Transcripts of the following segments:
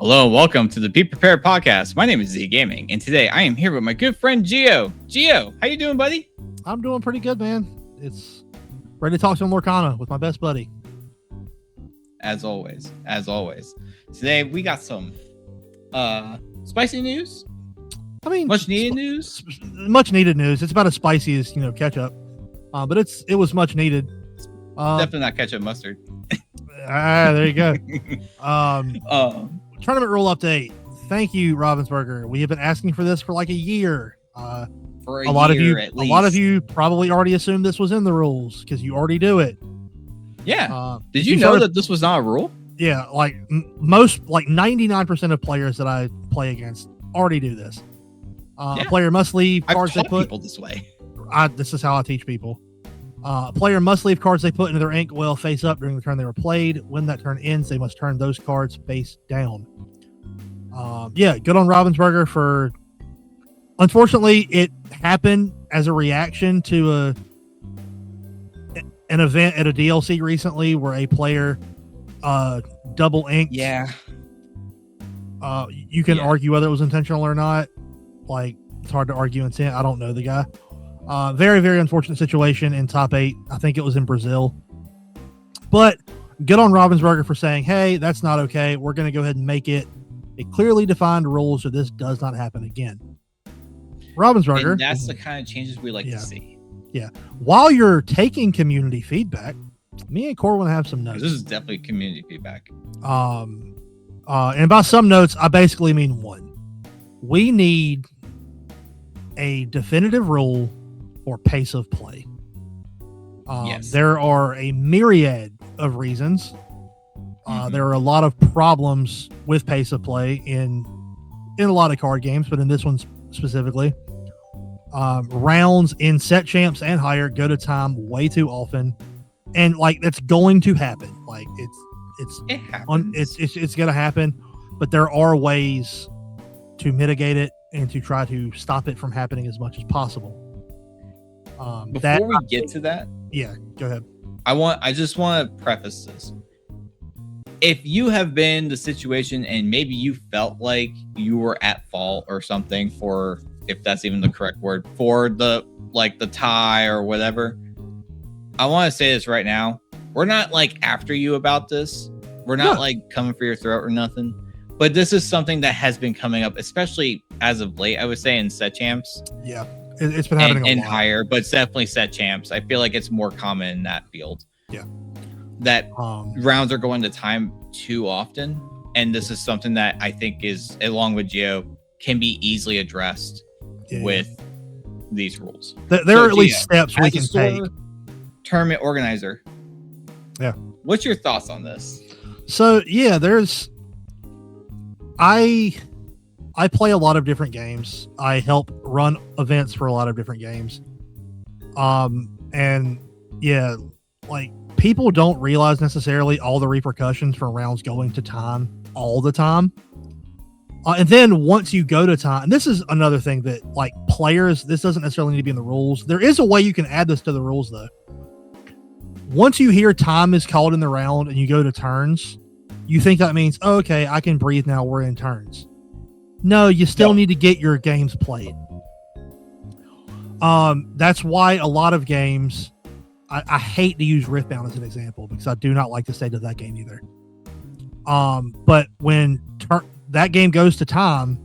Hello and welcome to the Be Prepared podcast. My name is ZeGaming, and today I am here with my good friend Geo. Geo, how you doing, buddy? I'm doing pretty good, man. It's ready to talk some Lorcana with my best buddy. As always. Today we got some spicy news. I mean, much needed news. Much needed news. It's about as spicy as ketchup, but it was much needed. Definitely not ketchup mustard. There you go. Tournament rule update. Thank you, Ravensburger. We have been asking for this for like a year. For a lot of you probably already assumed this was in the rules because you already do it. Yeah. Did you know that this was not a rule? Yeah, like most, like 99% of players that I play against already do this. A player must leave cards they put people this way. This is how I teach people. A player must leave cards they put into their inkwell face up during the turn they were played. When that turn ends, they must turn those cards face down. Good on Ravensburger for. Unfortunately, it happened as a reaction to an event at a DLC recently where a player double inked. Yeah. You can argue whether it was intentional or not. Like, it's hard to argue intent. I don't know the guy. Very, very unfortunate situation in top 8. I think it was in Brazil. But good on Ravensburger for saying, hey, that's not okay. We're going to go ahead and make it a clearly defined rule so this does not happen again. Ravensburger. And that's the kind of changes we like to see. Yeah. While you're taking community feedback, me and Corwin have some notes. This is definitely community feedback. And by some notes, I basically mean one. We need a definitive rule for pace of play. Yes. There are a myriad of reasons. There are a lot of problems with pace of play in a lot of card games, but in this one specifically, rounds in set champs and higher go to time way too often, and like that's going to happen. Like it's going to happen, but there are ways to mitigate it and to try to stop it from happening as much as possible. Before we get to that, go ahead. I just want to preface this. If you have been in the situation and maybe you felt like you were at fault or something for, if that's even the correct word, for the tie or whatever, I want to say this right now. We're not like after you about this. We're not like coming for your throat or nothing. But this is something that has been coming up, especially as of late, I would say, in set champs. Yeah, it's been happening and higher, but it's definitely set champs. I feel like it's more common in that field. Yeah. That rounds are going to time too often. And this is something that I think is, along with Geo, can be easily addressed with these rules. There are at least steps we can take. Tournament organizer. Yeah. What's your thoughts on this? So, I play a lot of different games. I help run events for a lot of different games. People don't realize necessarily all the repercussions from rounds going to time all the time. And then once you go to time, and this is another thing that like players, this doesn't necessarily need to be in the rules. There is a way you can add this to the rules though. Once you hear time is called in the round and you go to turns, you think that means, oh, okay, I can breathe now. We're in turns. No, you still need to get your games played. That's why a lot of games, I hate to use Riftbound as an example because I do not like the state of that game either. But when that game goes to time,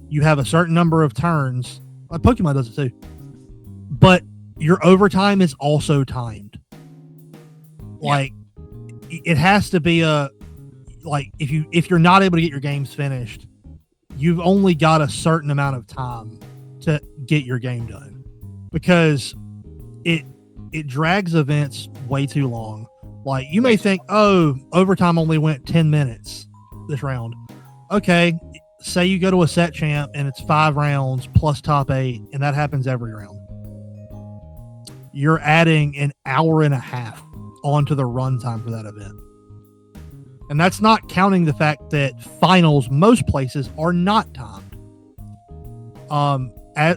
you have a certain number of turns. Like Pokemon does it too. But your overtime is also timed. Like it has to be if you're not able to get your games finished, you've only got a certain amount of time to get your game done because it drags events way too long. Like you may think, oh, overtime only went 10 minutes this round. Okay. Say you go to a set champ and it's 5 rounds plus top 8 and that happens every round. You're adding an hour and a half onto the runtime for that event. And that's not counting the fact that finals, most places are not timed.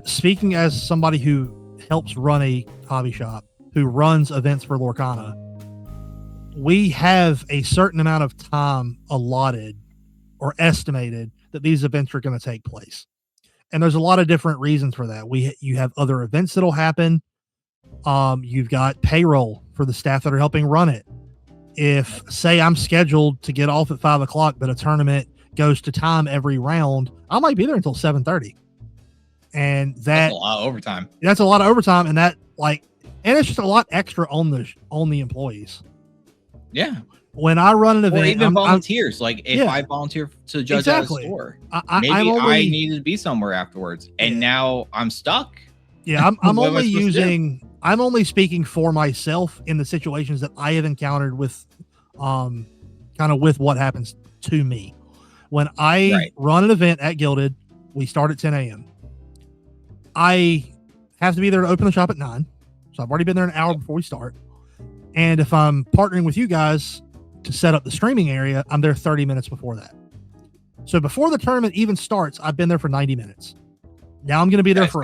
Speaking as somebody who helps run a hobby shop, who runs events for Lorcana, we have a certain amount of time allotted or estimated that these events are going to take place. And there's a lot of different reasons for that. You have other events that'll happen. You've got payroll for the staff that are helping run it. If, say, I'm scheduled to get off at 5 o'clock, but a tournament goes to time every round, I might be there until 7:30. And that's a lot of overtime. That's a lot of overtime, and it's just a lot extra on the employees. Yeah. When I run an event, or even volunteers, if I volunteer to judge at a store, maybe I needed to be somewhere afterwards, and now I'm stuck. Yeah, I'm only speaking for myself in the situations that I have encountered with, kind of with what happens to me. When I run an event at Gilded, we start at 10 a.m. I have to be there to open the shop at 9. So I've already been there an hour before we start. And if I'm partnering with you guys to set up the streaming area, I'm there 30 minutes before that. So before the tournament even starts, I've been there for 90 minutes. Now I'm going to be there for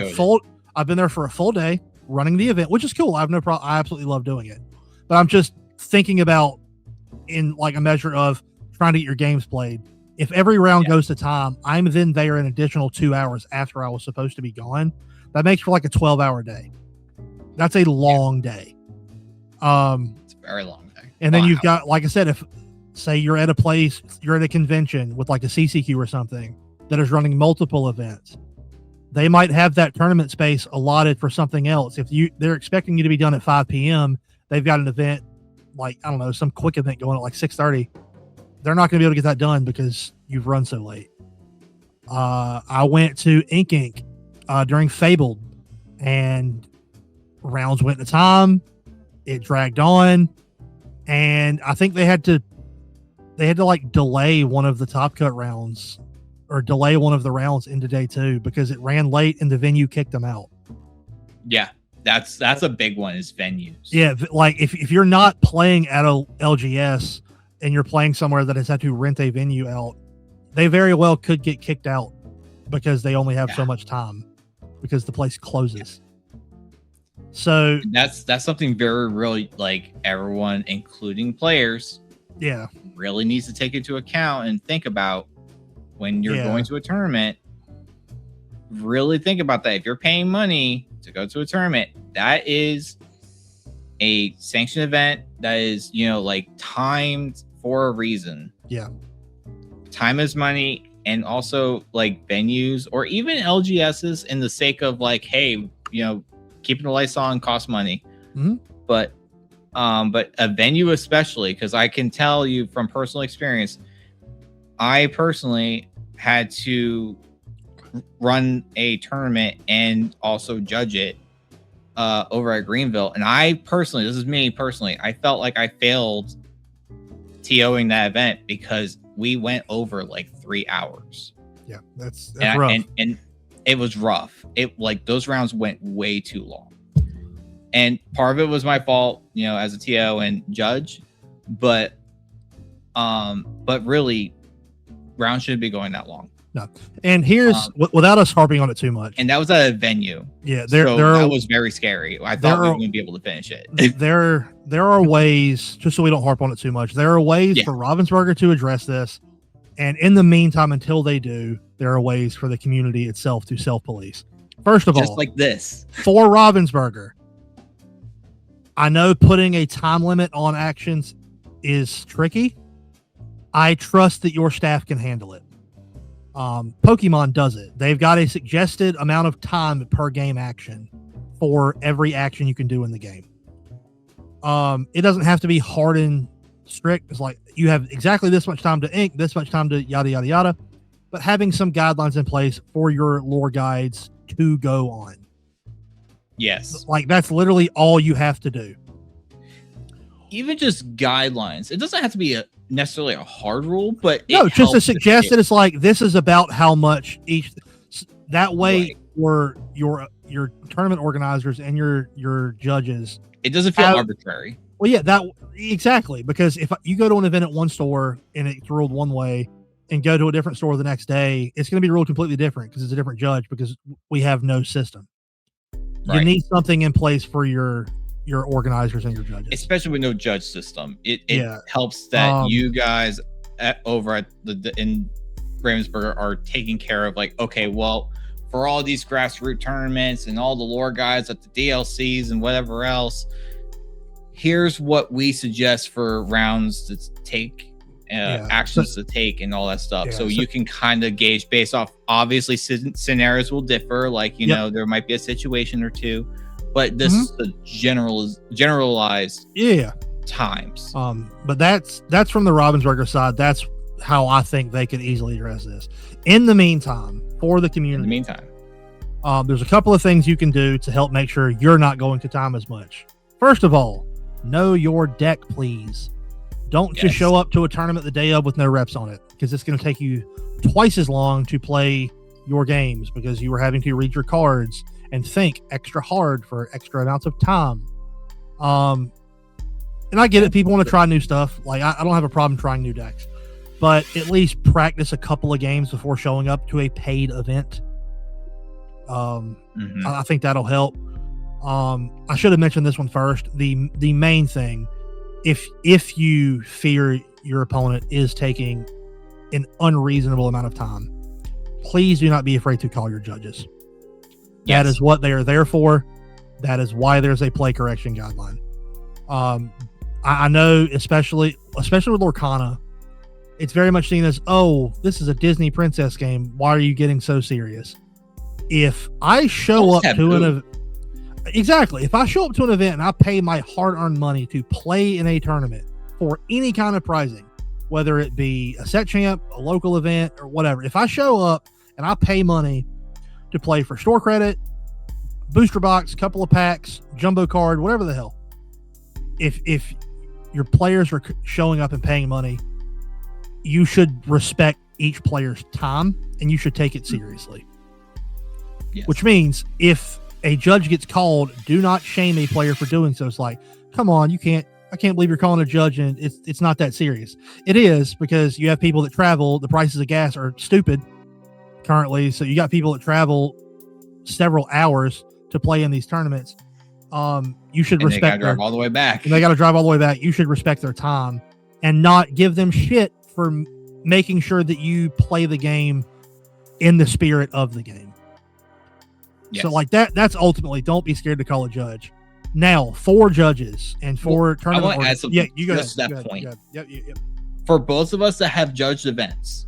I've been there for a full day running the event, which is cool. I have no problem. I absolutely love doing it. But I'm just thinking about in a measure of trying to get your games played. If every round goes to time, I'm then there an additional 2 hours after I was supposed to be gone. That makes for a 12-hour day. That's a long day. It's a very long day. And then you've got, like I said, if say you're at a convention with a CCQ or something that is running multiple events, they might have that tournament space allotted for something else. If they're expecting you to be done at 5 p.m., they've got an event some quick event going at 6:30. They're not going to be able to get that done because you've run so late. I went to Ink during Fabled, and rounds went to time. It dragged on, and I think they had to delay one of the Top Cut rounds or delay one of the rounds into day 2 because it ran late and the venue kicked them out. Yeah, that's a big one is venues. Yeah, if you're not playing at a LGS and you're playing somewhere that has had to rent a venue out, they very well could get kicked out because they only have so much time because the place closes. So that's something very really everyone, including players, really needs to take into account and think about when you're going to a tournament. Really think about that. If you're paying money to go to a tournament, that is a sanctioned event that is timed for a reason. Time is money. And also venues or even LGSs in the sake of hey, keeping the lights on costs money. But a venue especially, because I can tell you from personal experience, I personally had to run a tournament and also judge it over at Greenville. And this is me personally, I felt like I failed TOing that event because we went over 3 hours. Yeah, that's rough. And it was rough. Those rounds went way too long. And part of it was my fault, as a TO and judge, but really rounds shouldn't be going that long. No. And here's without us harping on it too much. And that was at a venue. Yeah, that was very scary. I thought we wouldn't be able to finish it. there are ways, just so we don't harp on it too much, there are ways for Ravensburger to address this. And in the meantime, until they do, there are ways for the community itself to self-police. First of all, just like this. For Ravensburger, I know putting a time limit on actions is tricky. I trust that your staff can handle it. Pokemon does it. They've got a suggested amount of time per game action for every action you can do in the game. It doesn't have to be hard and strict. It's you have exactly this much time to ink, this much time to yada yada yada, but having some guidelines in place for your lore guides to go on. Yes, that's literally all you have to do. Even just guidelines. It doesn't have to be necessarily a hard rule, but just to suggest that it's this is about how much each. That way, for your tournament organizers and your judges, it doesn't feel arbitrary. Well, yeah, exactly. Because if you go to an event at one store and it's ruled one way, and go to a different store the next day, it's going to be ruled completely different because it's a different judge because we have no system. You need something in place for your organizers and your judges, especially with no judge system. It helps that you guys over at in Ravensburger are taking care of, like, okay, well, for all these grassroots tournaments and all the lore guides at the DLCs and whatever else, here's what we suggest for rounds to take, actions to take, and all that stuff. So you can kind of gauge based off. Obviously, scenarios will differ. Like, you know, there might be a situation or two, but this is the generalized times. But that's from the Ravensburger side. That's how I think they could easily address this. In the meantime, for the community, there's a couple of things you can do to help make sure you're not going to time as much. First of all, know your deck, please. Don't just show up to a tournament the day of with no reps on it, because it's going to take you twice as long to play your games because you were having to read your cards and think extra hard for extra amounts of time. And I get it. People want to try new stuff. Like, I don't have a problem trying new decks, but at least practice a couple of games before showing up to a paid event. I think that'll help. I should have mentioned this one first. The main thing, if you fear your opponent is taking an unreasonable amount of time, please do not be afraid to call your judges. That is what they are there for. That is why there's a play correction guideline. I know, especially with Lorcana, it's very much seen as, oh, this is a Disney princess game. Why are you getting so serious? If I show up to an event, if I show up to an event and I pay my hard-earned money to play in a tournament for any kind of prizing, whether it be a set champ, a local event, or whatever, if I show up and I pay money to play for store credit, booster box, couple of packs, jumbo card, whatever the hell, if your players are showing up and paying money, you should respect each player's time and you should take it seriously. Which means if a judge gets called, do not shame a player for doing so. It's like, come on, I can't believe you're calling a judge and it's not that serious. It is, because you have people that travel. The prices of gas are stupid currently. So you got people that travel several hours to play in these tournaments. You should respect. They got to drive all the way back. And they got to drive all the way back. You should respect their time and not give them shit for making sure that you play the game in the spirit of the game. So like that's ultimately, don't be scared to call a judge. Now, for judges and for tournament, I want to add something. You go just ahead. That point. Yep. For both of us that have judged events,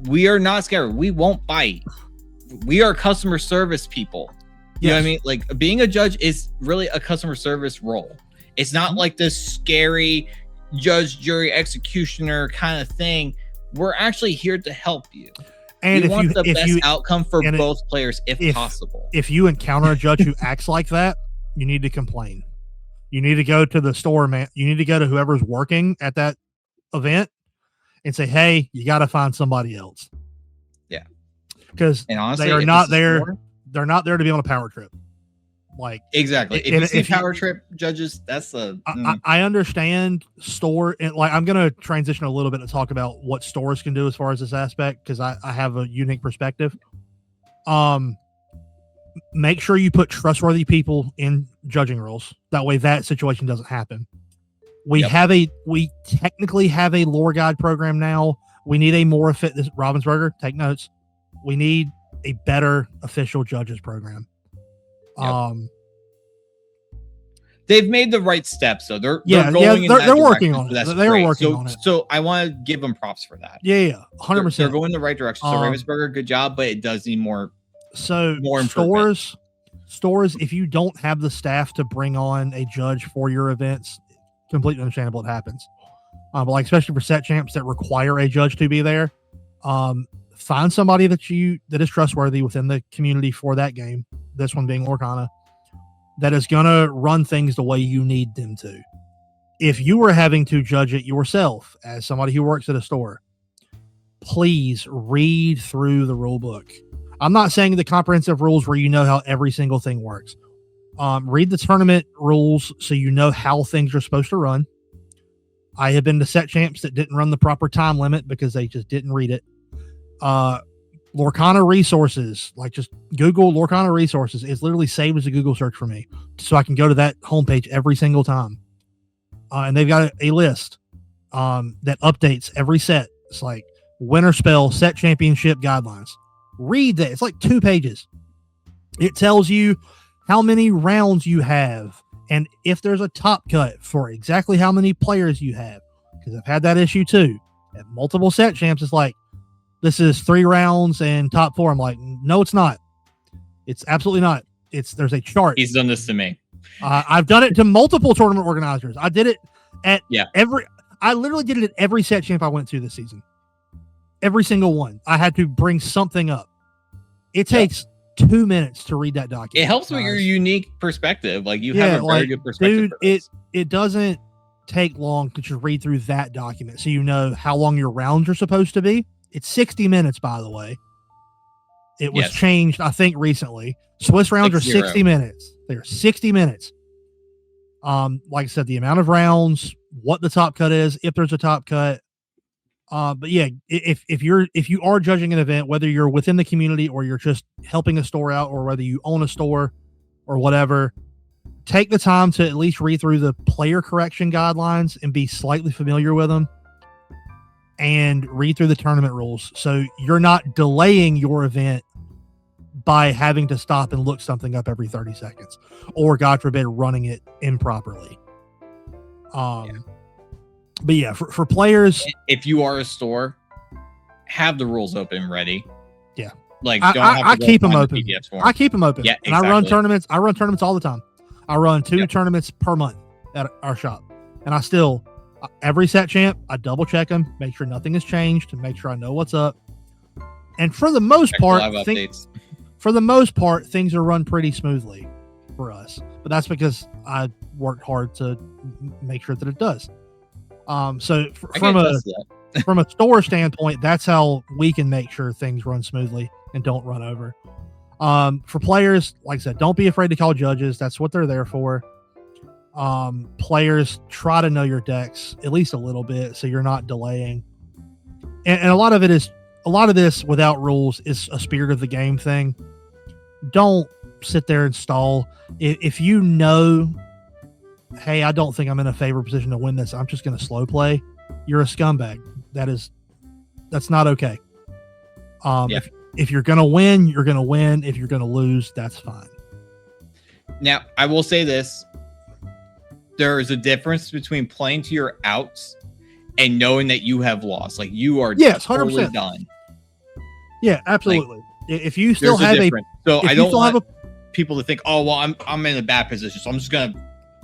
we are not scared. We won't bite. We are customer service people. You know what I mean? Like, being a judge is really a customer service role. It's not like this scary judge, jury, executioner kind of thing. We're actually here to help you. And we want the best outcome for both players, if possible. If you encounter a judge who acts like that, you need to complain. You need to go to the store, man. You need to go to whoever's working at that event and say, hey, you got to find somebody else. Yeah. Because they are not there. They're not there to be on a power trip. Like, exactly. If you see power trip judges, that's I understand store, and like, I'm gonna transition a little bit to talk about what stores can do as far as this aspect, because I have a unique perspective. Make sure you put trustworthy people in judging roles. That way that situation doesn't happen. We technically have a lore guide program now. We need a more this Ravensburger, take notes. We need a better official judges program. They've made the right steps, so they're working on it. They're working on it. So I want to give them props for that. 100%. They're going in the right direction. So Ravensburger, good job, but it does need more. So more stores, if you don't have the staff to bring on a judge for your events, completely understandable. It happens. But like, especially for set champs that require a judge to be there, find somebody that is trustworthy within the community for that game. This one being Lorcana, that is going to run things the way you need them to. If you were having to judge it yourself as somebody who works at a store, please read through the rule book. I'm not saying the comprehensive rules where you know how every single thing works. Read the tournament rules so you know how things are supposed to run. I have been to set champs that didn't run the proper time limit because they just didn't read it. Lorcana resources, like, just Google Lorcana resources. It's literally saved as a Google search for me, so I can go to that homepage every single time. And they've got a list that updates every set. It's like, Winter Spell Set Championship Guidelines. Read that. It's like 2 pages. It tells you how many rounds you have and if there's a top cut for exactly how many players you have. Because I've had that issue too. At multiple set champs, it's like, this is 3 rounds and top 4. I'm like, no, it's not. It's absolutely not. There's a chart. He's done this to me. I've done it to multiple tournament organizers. I did it at I literally did it at every set champ I went to this season. Every single one. I had to bring something up. It takes 2 minutes to read that document. It helps with your unique perspective. Like, you have a very good perspective. Dude, it doesn't take long to just read through that document so you know how long your rounds are supposed to be. It's 60 minutes, by the way. It was changed, I think, recently. Swiss rounds are 60 minutes. They're 60 minutes. Like I said, the amount of rounds, what the top cut is, if there's a top cut. But yeah, if you are judging an event, whether you're within the community or you're just helping a store out, or whether you own a store or whatever, take the time to at least read through the player correction guidelines and be slightly familiar with them, and read through the tournament rules so you're not delaying your event by having to stop and look something up every 30 seconds, or God forbid, running it improperly. But yeah, for players, if you are a store, have the rules open and ready. Yeah, like I keep them open. I keep them open. Yeah, exactly. And I run tournaments. I run tournaments all the time. I run 2 tournaments per month at our shop, and I still every set champ I double check them, make sure nothing has changed, and make sure I know what's up. And for the most part, things are run pretty smoothly for us. But that's because I worked hard to make sure that it does. So from a store standpoint, that's how we can make sure things run smoothly and don't run over. For players, like I said, don't be afraid to call judges. That's what they're there for. Players, try to know your decks at least a little bit so you're not delaying. And a lot of this without rules is a spirit of the game thing. Don't sit there and stall. If you know, hey, I don't think I'm in a favored position to win this, I'm just going to slow play, you're a scumbag. That's not okay. If you're going to win, you're going to win. If you're going to lose, that's fine. Now, I will say this. There is a difference between playing to your outs and knowing that you have lost. Like, you are totally 100% done. Yeah, absolutely. Like, if you still have I don't want people to think, oh, well, I'm in a bad position, so I'm just going to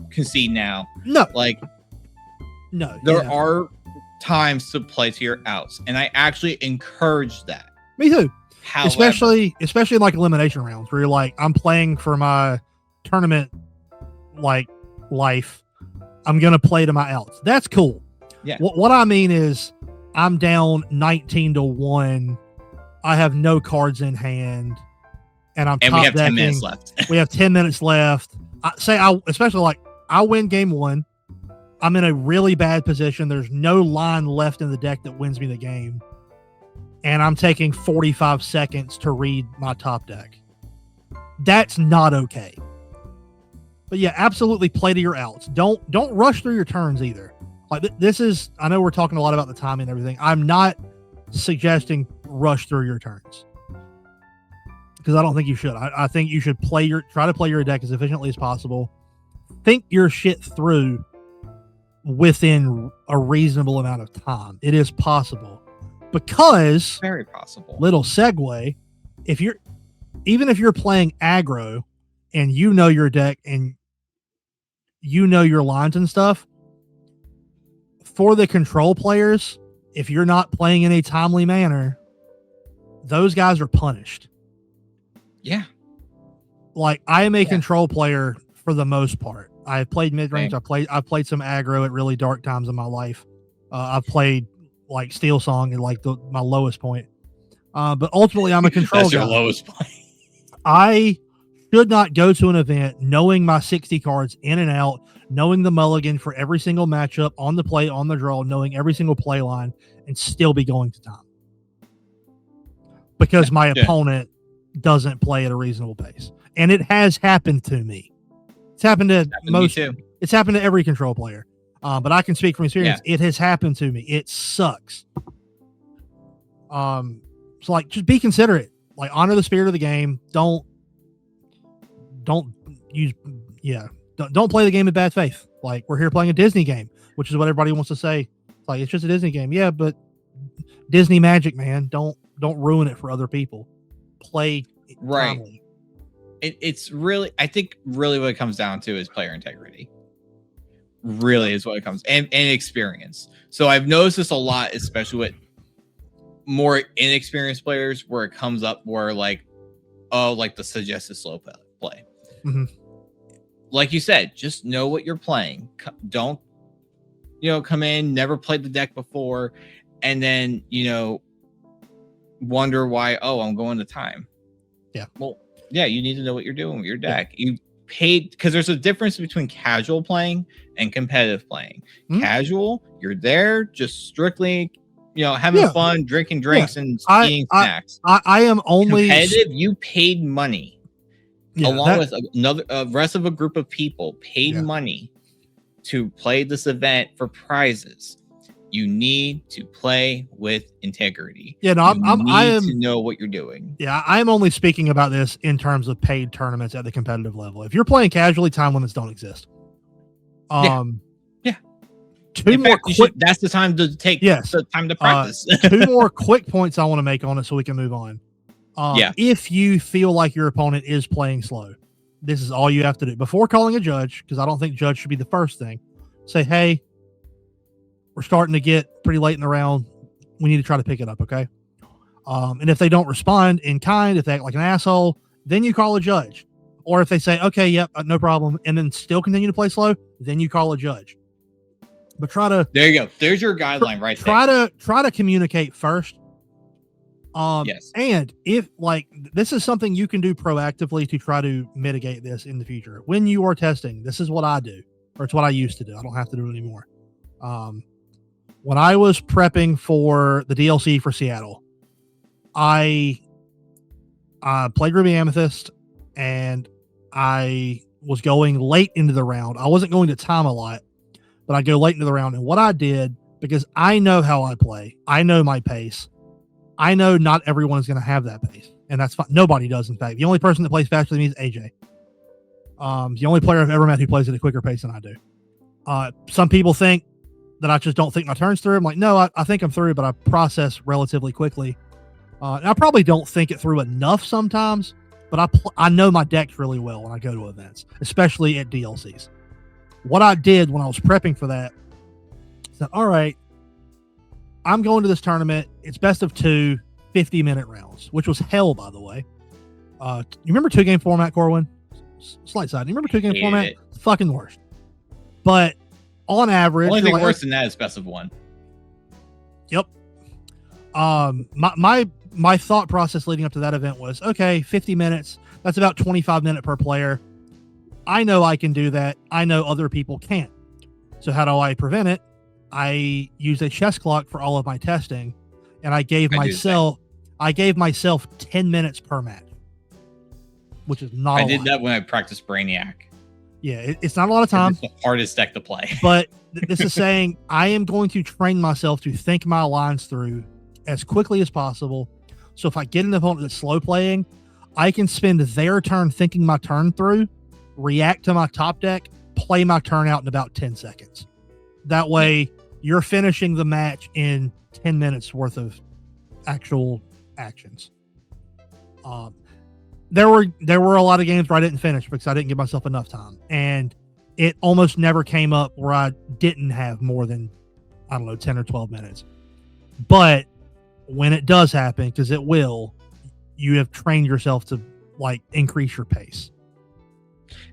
concede now. No. No. There are times to play to your outs, and I actually encourage that. Me too. However, especially like elimination rounds where you're like, I'm playing for my tournament life. I'm gonna play to my outs. That's cool. Yeah. What I mean is, I'm down 19-1. I have no cards in hand, and we have 10 minutes left. We have 10 minutes left. I win game 1. I'm in a really bad position. There's no line left in the deck that wins me the game. And I'm taking 45 seconds to read my top deck. That's not okay. But yeah, absolutely play to your outs. Don't rush through your turns either. Like, I know we're talking a lot about the timing and everything. I'm not suggesting rush through your turns, because I don't think you should. I think you should try to play your deck as efficiently as possible. Think your shit through within a reasonable amount of time. It is possible, because very possible. Little segue: even if you're playing aggro and you know your deck and you know your lines and stuff, for the control players, if you're not playing in a timely manner, those guys are punished. Yeah. Like, I am a control player for the most part. I've played mid-range. I've played some aggro at really dark times in my life. I've played like Steel Song at my lowest point. But ultimately, I'm a control That's guy. Your lowest point. I should not go to an event knowing my 60 cards in and out, knowing the mulligan for every single matchup, on the play, on the draw, knowing every single play line, and still be going to time. Because my opponent doesn't play at a reasonable pace. And it has happened to me. It's happened to it's happened to every control player. But I can speak from experience. Yeah. It has happened to me. It sucks. So like, just be considerate. Like, honor the spirit of the game. Don't use, don't play the game in bad faith. Like, we're here playing a Disney game, which is what everybody wants to say. It's like, it's just a Disney game. Yeah, but Disney magic, man. Don't ruin it for other people. Play right. timely. It's really, I think really what it comes down to is player integrity. Really is what it comes, and experience. So I've noticed this a lot, especially with more inexperienced players, where it comes up where like, oh, like the suggested slow play. Mm-hmm. Like you said, just know what you're playing. Don't, come in, never played the deck before, and then, wonder why, oh, I'm going to time. Yeah. Well, yeah, you need to know what you're doing with your deck. Yeah. You paid, because there's a difference between casual playing and competitive playing. Mm-hmm. Casual, you're there just strictly, having fun, drinking drinks and eating snacks. I am only competitive. You paid money. Along with another rest of a group of people paid money to play this event for prizes. You need to play with integrity. Yeah, no, I am to know what you're doing. Yeah, I'm only speaking about this in terms of paid tournaments at the competitive level. If you're playing casually, time limits don't exist. Yeah. That's the time to take. Yes, the time to practice. 2 more quick points I want to make on it so we can move on. If you feel like your opponent is playing slow, this is all you have to do before calling a judge, because I don't think judge should be the first thing. Say, hey, we're starting to get pretty late in the round. We need to try to pick it up, okay? And if they don't respond in kind, if they act like an asshole, then you call a judge. Or if they say, okay, yep, no problem, and then still continue to play slow, then you call a judge. But try to... There you go. There's your guideline right there. Try to communicate first. Yes. And if this is something you can do proactively to try to mitigate this in the future. When you are testing, this is what I do, or it's what I used to do. I don't have to do it anymore. When I was prepping for the DLC for Seattle, I played Ruby Amethyst, and I was going late into the round. I wasn't going to time a lot, but I'd go late into the round. And what I did, because I know how I play, I know my pace. I know not everyone is going to have that pace, and that's fine. Nobody does, in fact. The only person that plays faster than me is AJ. The only player I've ever met who plays at a quicker pace than I do. Some people think that I just don't think my turn's through. I'm like, no, I think I'm through, but I process relatively quickly. And I probably don't think it through enough sometimes, but I know my decks really well when I go to events, especially at DLCs. What I did when I was prepping for that, I said, all right, I'm going to this tournament. It's best of 2 50-minute rounds, which was hell, by the way. You remember 2-game format, Corwin? Slight side. You remember 2-game format? It. Fucking worst. But on average, only thing worse than that is best of 1. Yep. My thought process leading up to that event was, okay, 50 minutes. That's about 25 minutes per player. I know I can do that. I know other people can't. So how do I prevent it? I use a chess clock for all of my testing, and I gave myself 10 minutes per match, which is not. I did that when I practiced Brainiac. Yeah, it's not a lot of time. It's the hardest deck to play. But this is saying I am going to train myself to think my lines through as quickly as possible. So if I get an opponent that's slow playing, I can spend their turn thinking my turn through, react to my top deck, play my turn out in about 10 seconds. That way, you're finishing the match in 10 minutes worth of actual actions. There were a lot of games where I didn't finish because I didn't give myself enough time, and it almost never came up where I didn't have more than 10 or 12 minutes. But when it does happen, because it will, you have trained yourself to increase your pace.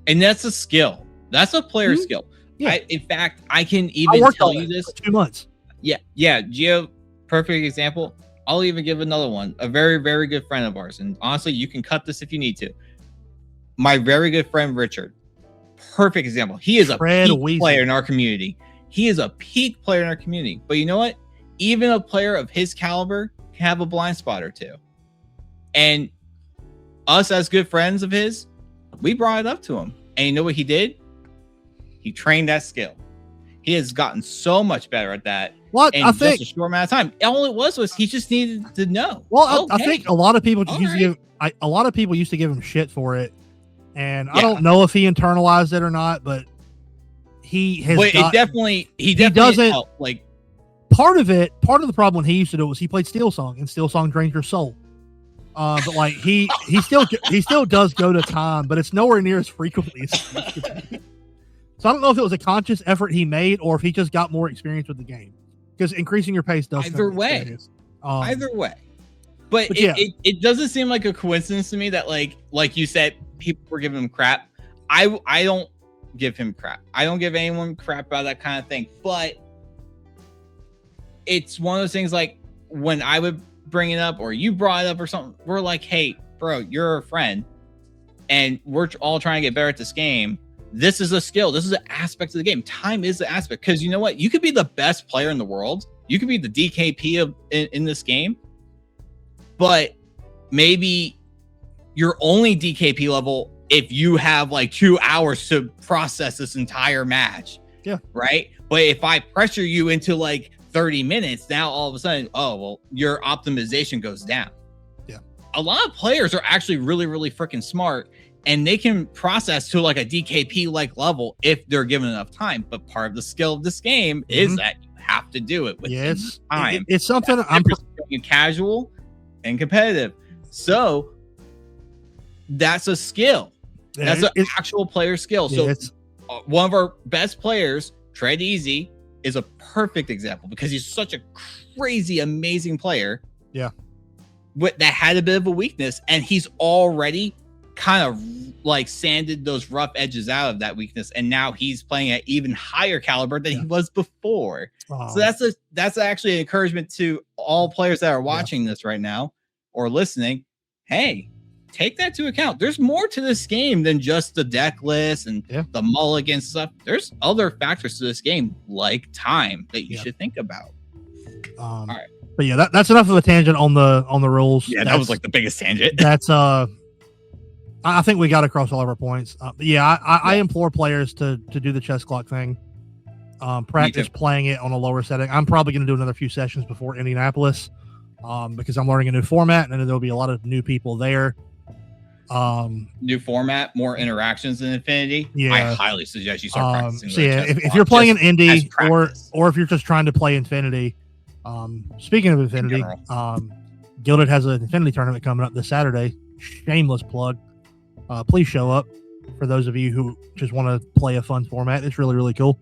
And that's a skill. That's a player skill. Yeah. In fact, I can even tell you this. For 2 months. Yeah. Geo, perfect example. I'll even give another one. A very, very good friend of ours. And honestly, you can cut this if you need to. My very good friend, Richard. Perfect example. He is a peak player in our community. But you know what? Even a player of his caliber can have a blind spot or two. And us as good friends of his, we brought it up to him. And you know what he did? He trained that skill. He has gotten so much better at that. What in I think, just a short amount of time. All it was he just needed to know. well, Okay, I think a lot of people just all used to right. give a lot of people used to give him shit for it, and I Yeah. don't know if he internalized it or not, but he has. But got, he definitely doesn't. helped, like, Part of the problem when he used to do it was he played Steel Song, and Steel Song drains your soul. But like he still does go to time, but it's nowhere near as frequently as it used to be. So I don't know if it was a conscious effort he made or if he just got more experience with the game, because increasing your pace does Either way. Either way. But it doesn't seem like a coincidence to me that like you said, people were giving him crap. I don't give him crap. I don't give anyone crap about that kind of thing. But it's one of those things, like when I would bring it up or you brought it up or something, we're like, hey, bro, you're a friend and we're all trying to get better at this game. This is a skill. This is an aspect of the game. Time is the aspect, because you know what? You could be the best player in the world. You could be the DKP in this game, but maybe you're only DKP level if you have like 2 hours to process this entire match. Yeah. Right. But if I pressure you into like 30 minutes, now all of a sudden, oh, well, your optimization goes down. Yeah. A lot of players are actually really, really freaking smart, and they can process to like a DKP like level if they're given enough time. But part of the skill of this game is that you have to do it within time. It's something I'm casual and competitive. So that's a skill. That's an actual player skill. So one of our best players, Tread Easy, is a perfect example because he's such a crazy, amazing player. Yeah. That had a bit of a weakness, and he's already kind of like sanded those rough edges out of that weakness, and now he's playing at even higher caliber than he was before. So that's actually an encouragement to all players that are watching this right now or listening. Hey, take that to account. There's more to this game than just the deck list and the mulligan stuff. There's other factors to this game, like time, that you should think about. All right. But yeah, that's enough of a tangent on the rules. Yeah, that was like the biggest tangent. That's I think we got across all of our points. But yeah, I implore players to do the chess clock thing. Practice playing it on a lower setting. I'm probably going to do another few sessions before Indianapolis, because I'm learning a new format, and there'll be a lot of new people there. New format, more interactions in Infinity. Yeah, I highly suggest you start practicing. So yeah, if you're playing an Indy or if you're just trying to play Infinity, speaking of Infinity, Gilded has an Infinity tournament coming up this Saturday. Shameless plug. Please show up for those of you who just want to play a fun format. It's really, really cool.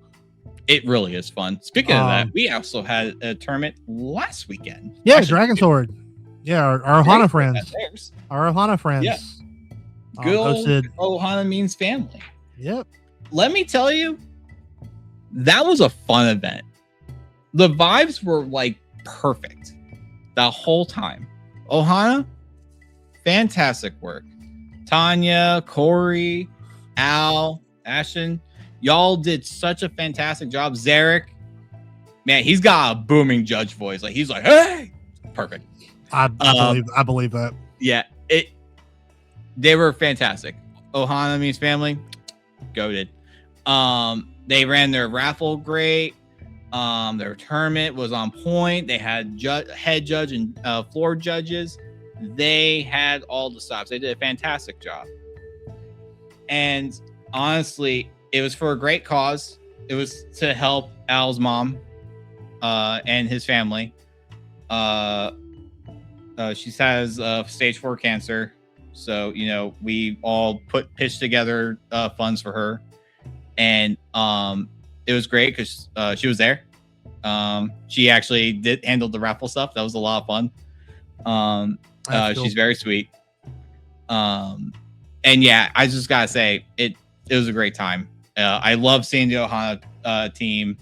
It really is fun. Speaking of that, we also had a tournament last weekend. Yeah, Dragon Sword. Yeah, our Ohana friends. Our Ohana friends. Yeah. Good old Ohana means family. Yep. Let me tell you, that was a fun event. The vibes were like perfect the whole time. Ohana, fantastic work. Tanya, Corey, Al, Ashton, y'all did such a fantastic job. Zarek, man, he's got a booming judge voice. Like he's like, hey, perfect. I believe that. Yeah, they were fantastic. Ohana means family, goated. They ran their raffle great. Their tournament was on point. They had head judge and floor judges. They had all the stops. They did a fantastic job. And honestly, it was for a great cause. It was to help Al's mom and his family. She has stage 4 cancer. So, we all pitched together funds for her. And it was great because she was there. She actually did handle the raffle stuff. That was a lot of fun. She's very sweet. And yeah, I just gotta say it was a great time. I love seeing the Ohana team.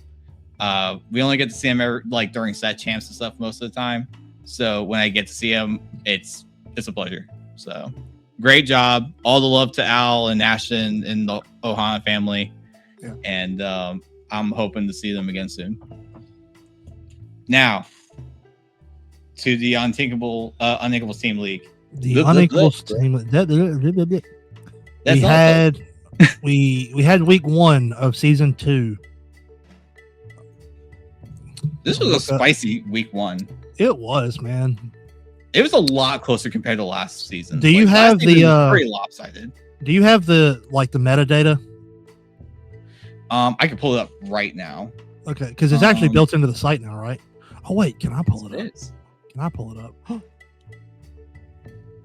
We only get to see them during set champs and stuff most of the time. So when I get to see them, it's a pleasure. So great job. All the love to Al and Ashton and the Ohana family. Yeah. And I'm hoping to see them again soon. Now, to the Uninkables Team League. The Uninkables Team League. We had week 1 of season 2. This was a spicy week 1. It was, man. It was a lot closer compared to last season. Do you have the pretty lopsided? Do you have the metadata? I can pull it up right now. Okay, because it's actually built into the site now, right? Oh wait, can I pull it up? Can I pull it up?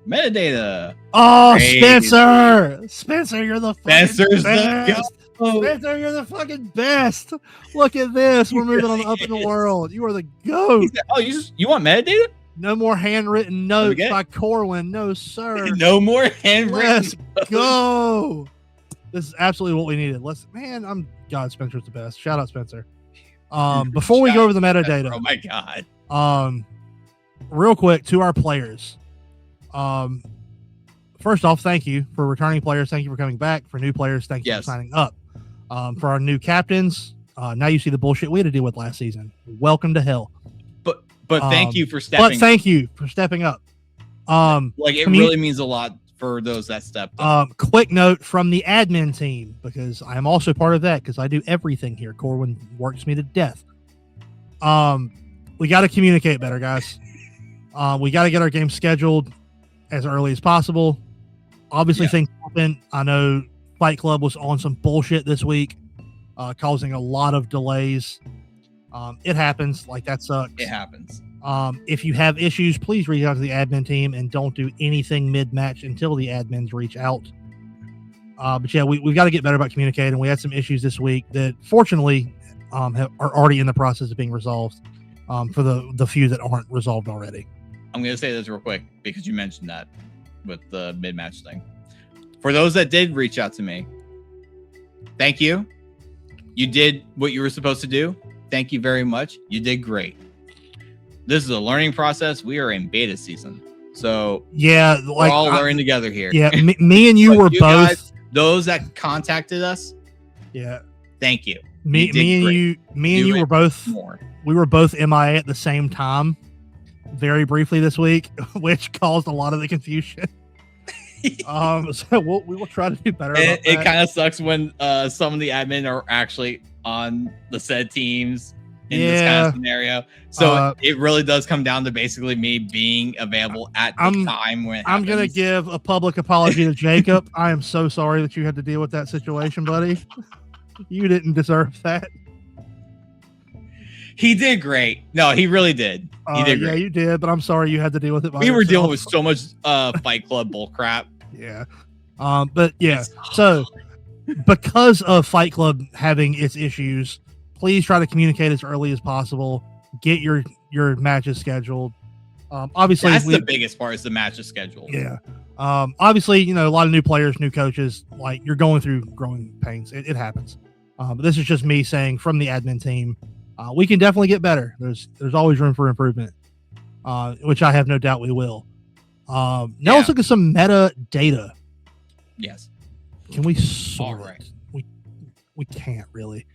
Metadata. Oh, Spencer! Spencer, you're the fucking best. Oh. Spencer, you're the fucking best. Look at this. We're moving on up in the world. You are the GOAT. Oh, you want metadata? No more handwritten notes by Corwin. No, sir. No more handwritten. Let's go. This is absolutely what we needed. God, Spencer's the best. Shout out, Spencer. Before we go over the metadata. Oh my God. Real quick to our players. First off, thank you for returning players. Thank you for coming back. For new players, thank you for signing up. For our new captains, now you see the bullshit we had to deal with last season. Welcome to hell. But thank you for stepping. But thank you for stepping up. It really means a lot for those that stepped up. Quick note from the admin team, because I am also part of that, because I do everything here. Corwin works me to death. We got to communicate better, guys. We got to get our game scheduled as early as possible. Obviously, things happen. I know Fight Club was on some bullshit this week, causing a lot of delays. It happens. That sucks. It happens. If you have issues, please reach out to the admin team and don't do anything mid-match until the admins reach out. But yeah, we've got to get better about communicating. We had some issues this week that fortunately are already in the process of being resolved for the few that aren't resolved already. I'm going to say this real quick because you mentioned that with the mid-match thing. For those that did reach out to me, thank you. You did what you were supposed to do. Thank you very much. You did great. This is a learning process. We are in beta season. So yeah, we're all learning together here. Yeah, me and you were both. Guys, those that contacted us. Yeah. Thank you. Me and you were both more. We were both MIA at the same time, very briefly this week, which caused a lot of the confusion. So we will try to do better. It kind of sucks when some of the admin are actually on the said teams in this kind of scenario. So it really does come down to basically me being available at the time when I'm going to give a public apology to Jacob. I am so sorry that you had to deal with that situation, buddy. You didn't deserve that. He did great. No, he really did. He did great. Yeah, you did, but I'm sorry you had to deal with it by yourself. Were dealing with so much Fight Club bull crap. Yeah. But yeah, so because of Fight Club having its issues, please try to communicate as early as possible. Get your matches scheduled. Obviously, that's the biggest part is the matches scheduled. Yeah. Obviously, a lot of new players, new coaches, you're going through growing pains. It happens. But this is just me saying from the admin team, we can definitely get better. There's always room for improvement, which I have no doubt we will. Now let's look at some meta data. Yes. Can we sort it? We can't really.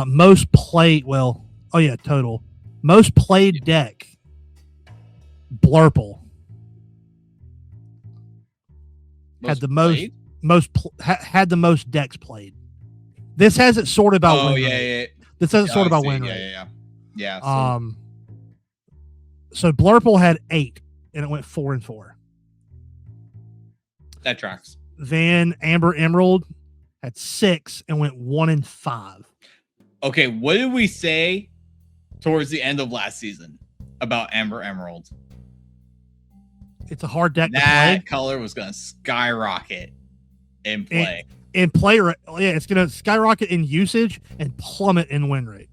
Most played. Well, total. Most played deck. Blurple had the had the most decks played. This has it sorted by win rate. This has it sorted by win rate. Yeah. So Blurple had 8 and it went 4-4. That tracks. Then Amber Emerald had 6 and went 1-5. Okay, what did we say towards the end of last season about Amber Emerald? It's a hard deck to play. That color was going to skyrocket in play. It's going to skyrocket in usage and plummet in win rate.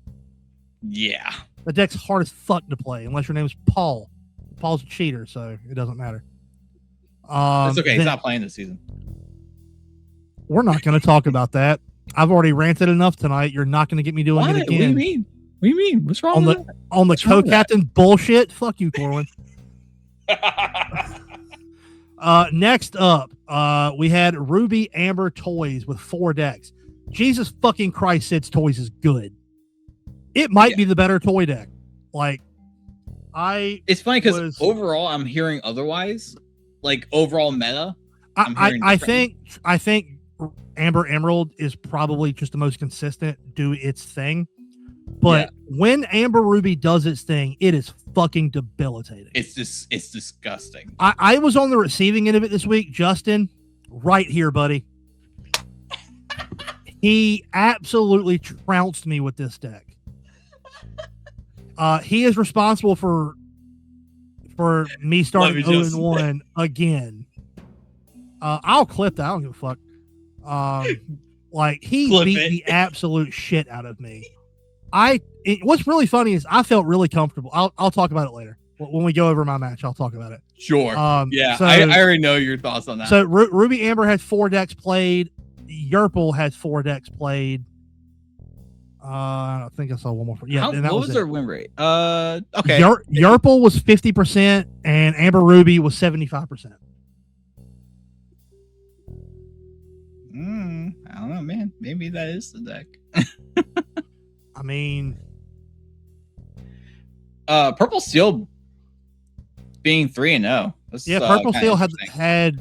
Yeah. The deck's hard as fuck to play unless your name is Paul. Paul's a cheater, so it doesn't matter. It's okay. He's not playing this season. We're not going to talk about that. I've already ranted enough tonight. You're not going to get me doing it again. What do you mean? What do you mean? What's wrong with that? On the co-captain bullshit? Fuck you, Corwin. Next up, we had Ruby Amber Toys with 4 decks. Jesus fucking Christ, Sid's Toys is good. It might be the better toy deck. It's funny because overall I'm hearing otherwise. Overall meta, I think Amber Emerald is probably just the most consistent, do its thing. But when Amber Ruby does its thing, it is fucking debilitating. It's disgusting. I was on the receiving end of it this week. Justin, right here, buddy. He absolutely trounced me with this deck. He is responsible for me starting 0-1 again. I'll clip that. I don't give a fuck. Like he Clip beat it. the absolute shit out of me. What's really funny is I felt really comfortable. I'll talk about it later when we go over my match. I'll talk about it. Sure. So, I already know your thoughts on that. So Ruby Amber had 4 decks played. Yerpel had 4 decks played. I think I saw one more. Yeah, what was their win rate? Okay. Yerpel was 50% and Amber Ruby was 75%. I don't know, man. Maybe that is the deck. I mean, Purple Steel being 3-0. Yeah, Purple Steel had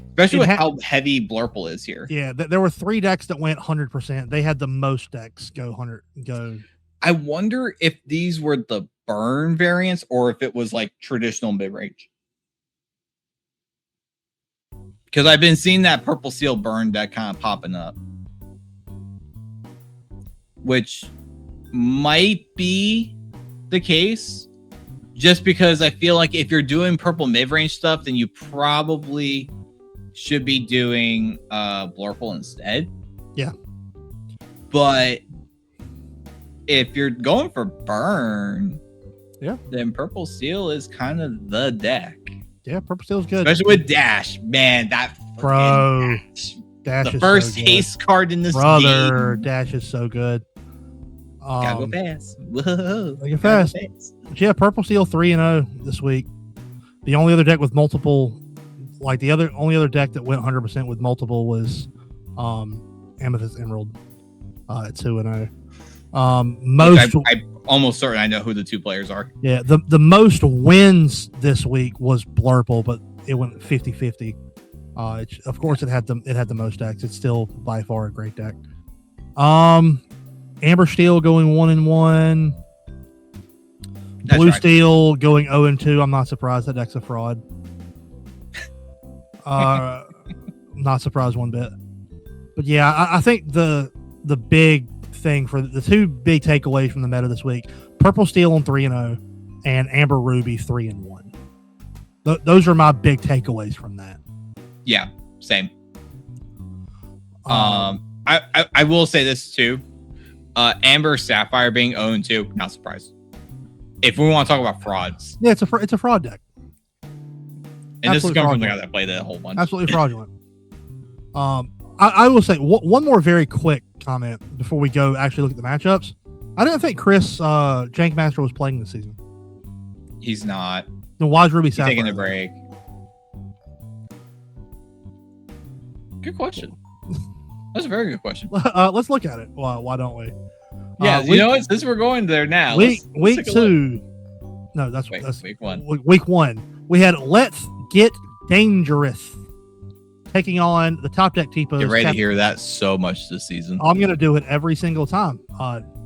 especially with how heavy Blurple is here. Yeah, there were 3 decks that went 100%. They had the most decks go 100. Go. I wonder if these were the burn variants or if it was like traditional mid range. Because I've been seeing that Purple Steel burn deck kind of popping up, which might be the case. Just because I feel like if you're doing purple mid-range stuff, then you probably should be doing Blurple instead. Yeah. But if you're going for burn, then Purple Steel is kind of the deck. Yeah, Purple Steel's good. Especially with Dash. Man, that bro. Dash the first so haste card in this game. Dash is so good. Gotta go fast. Whoa. Go fast. Yeah, Purple Steel 3-0 this week. The only other deck with multiple, like only other deck that went 100% with multiple was Amethyst Emerald at 2-0. Most I'm almost certain I know who the 2 players are. Yeah, the most wins this week was Blurple, but it went 50-50. Of course, it had the most decks. It's still by far a great deck. Amber Steel going 1-1. Blue Steel going 0-2. I'm not surprised. That deck's a fraud. Not surprised one bit. But yeah, I think the big thing for the 2 big takeaways from the meta this week: Purple Steel on 3-0 and Amber Ruby 3-1. Those are my big takeaways from that. Yeah, same. I will say this too. Amber Sapphire being 0-2, not surprised. If we want to talk about frauds, yeah, it's a fraud deck, and this is coming from the guy that played the whole bunch. Absolutely fraudulent. I will say one more very quick comment before we go actually look at the matchups. I didn't think Chris Jankmaster was playing this season. He's not. Then why is Ruby Sapphire taking a break? Good question. That's a very good question. Let's look at it. Why don't we? Yeah, you know what? Since we're going there now, week 2. No, that's week 1. Week 1. We had Let's Get Dangerous taking on the top deck T-Pose. Get ready to hear that so much this season. I'm gonna do it every single time.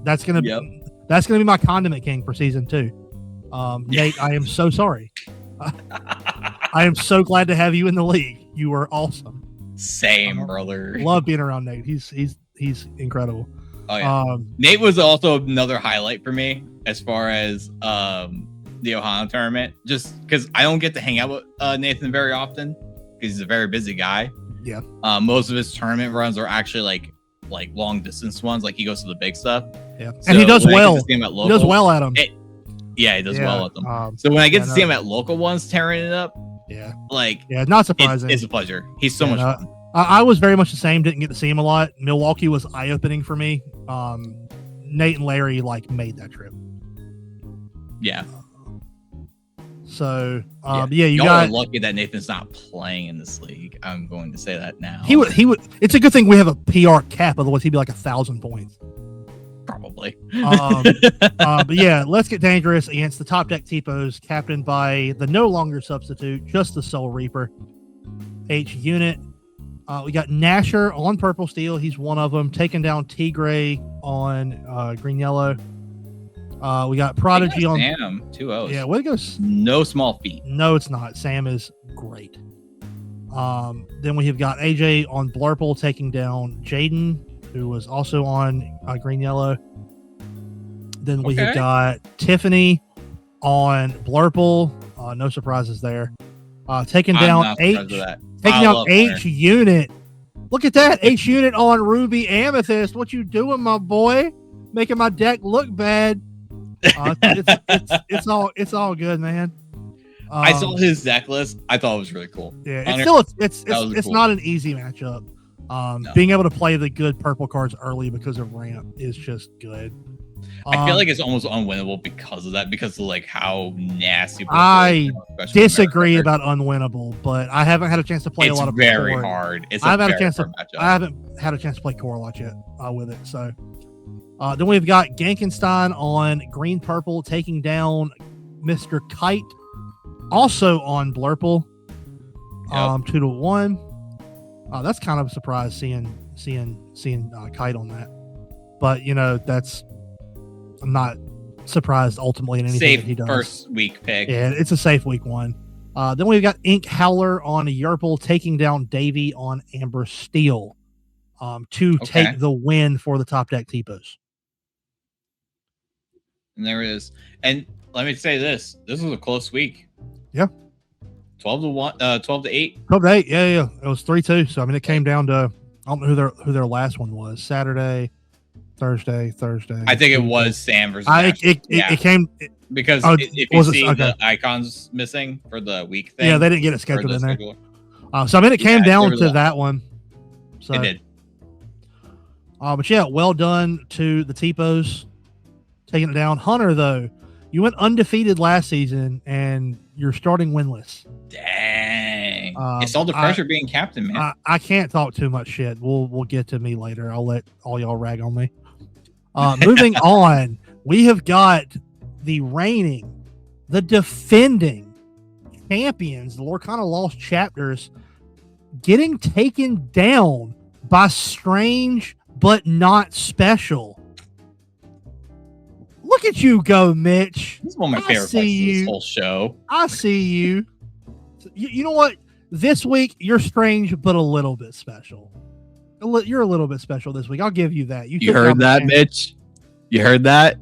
That's gonna be my condiment king for season 2. Nate, I am so sorry. I am so glad to have you in the league. You are awesome. Same, brother. Love being around Nate. He's incredible. Oh yeah. Nate was also another highlight for me as far as the Ohana tournament. Just because I don't get to hang out with Nathan very often because he's a very busy guy. Yeah. Most of his tournament runs are actually like long distance ones. Like he goes to the big stuff. Yeah. So and he does well. He does well at them. He does well at them. So when I get to see him at local ones tearing it up, not surprising. It's a pleasure. He's so much fun. I was very much the same. Didn't get to see him a lot. Milwaukee was eye-opening for me. Nate and Larry made that trip. Yeah. So y'all are lucky that Nathan's not playing in this league. I'm going to say that now. He would. It's a good thing we have a PR cap. Otherwise, he'd be like 1,000 points. Probably. But yeah, Let's Get Dangerous against the top deck T-Pose, captained by the no longer substitute, just the Soul Reaper H unit. We got Nasher on Purple Steel. He's one of them, taking down Tigray on green yellow. We got Prodigy on Sam 2-0. Yeah, way to go. No small feat. No, it's not. Sam is great. Then we have got AJ on Blurple taking down Jaden, who was also on Green Yellow. Then we have got Tiffany on Blurple. No surprises there. Taking down H Unit. Look at that, H Unit on Ruby Amethyst. What you doing, my boy? Making my deck look bad. It's all good, man. I saw his deck list. I thought it was really cool. Yeah, it's cool. Not an easy matchup. No. Being able to play the good purple cards early because of ramp is just good. I feel like it's almost unwinnable because of that, because of like how nasty. I disagree about unwinnable, but I haven't had a chance to play a lot of. It's very hard. I haven't had a chance to play Core Watch yet with it. So then we've got Gankenstein on green purple taking down Mr. Kite, also on Blurple. 2-1. That's kind of a surprise seeing Kite on that, but I'm not surprised ultimately in anything safe that he does. First week pick. Yeah, it's a safe week one. Then we've got Ink Howler on Yerple taking down Davey on Amber Steel to take the win for the top deck T-Pos. And there it is. And let me say this was a close week. Yeah. 12-1, 12-8. 12-8, yeah. It was 3-2. So I mean, it came down to, I don't know who their last one was. Saturday. Thursday. I think it was Sam versus. It came because if you see the icons missing for the week thing, yeah, they didn't get it scheduled in there. So I mean, it came down to that one. So it did. But yeah, well done to the T-Pos taking it down. Hunter, though, you went undefeated last season and you're starting winless. Dang, it's all the pressure being captain, man. I can't talk too much shit. We'll get to me later. I'll let all y'all rag on me. Moving on, we have got the reigning, the defending champions, the Lorcana Lost Chapters, getting taken down by Strange but Not Special. Look at you go, Mitch. This is one of my favorite parts of this whole show. I see you. You know what? This week, you're strange, but a little bit special. You're a little bit special this week. I'll give you that. You heard that, Mitch? You heard that?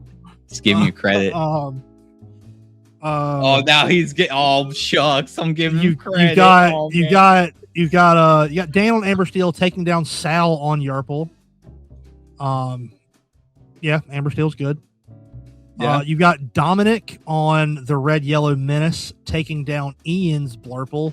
Just giving you credit. Now he's getting all shucks. I'm giving you credit. You got Dan on Amber Steel taking down Sal on Yerple. Yeah, Amber Steel's good. Yeah. You've got Dominic on the Red Yellow Menace taking down Ian's Blurple.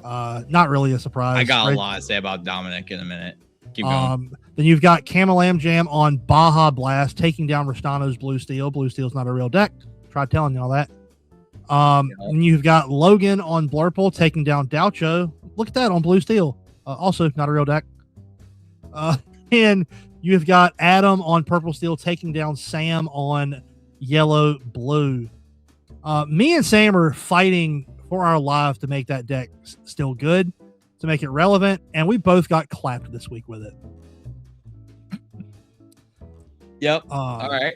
Not really a surprise. I got a lot to say about Dominic in a minute. Keep going. Then you've got Camalam Jam on Baja Blast taking down Ristano's Blue Steel. Blue Steel's not a real deck. Tried telling y'all that. And you've got Logan on Blurple taking down Doucho. Look at that on Blue Steel. Also not a real deck. And you've got Adam on Purple Steel taking down Sam on Yellow Blue. Me and Sam are fighting for our life to make that deck still good, to make it relevant, and we both got clapped this week with it. Yep. All right.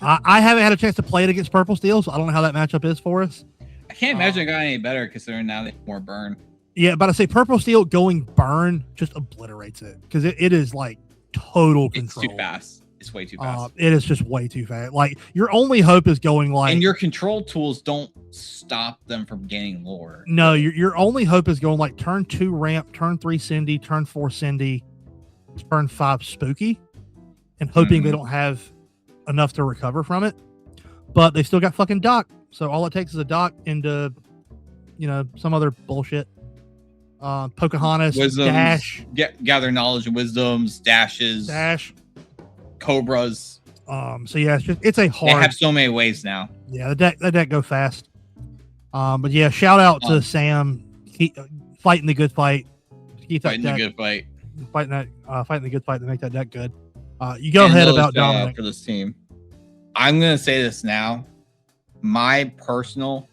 I haven't had a chance to play it against Purple Steel, so I don't know how that matchup is for us. I can't imagine it got any better considering now they have more burn. Yeah, but I say Purple Steel going burn just obliterates it because it is like total control. It's too fast. It's way too fast. It is just way too fast. Like your only hope is going like, and your control tools don't stop them from getting lore. No, your only hope is going like turn 2 ramp, turn 3 Cindy, turn 4 Cindy, turn 5 Spooky, and hoping they don't have enough to recover from it. But they still got fucking Doc, so all it takes is a Doc into some other bullshit. Pocahontas, wisdoms, dash, gather knowledge and wisdoms, dash. Cobras. So yeah, it's a hard. They have so many ways now. Yeah, the deck go fast. But yeah, shout out to Sam, fighting the good fight. Keep that fighting the good fight. Fighting the good fight to make that deck good. You go ahead about Dominic for this team. I'm gonna say this now. My personal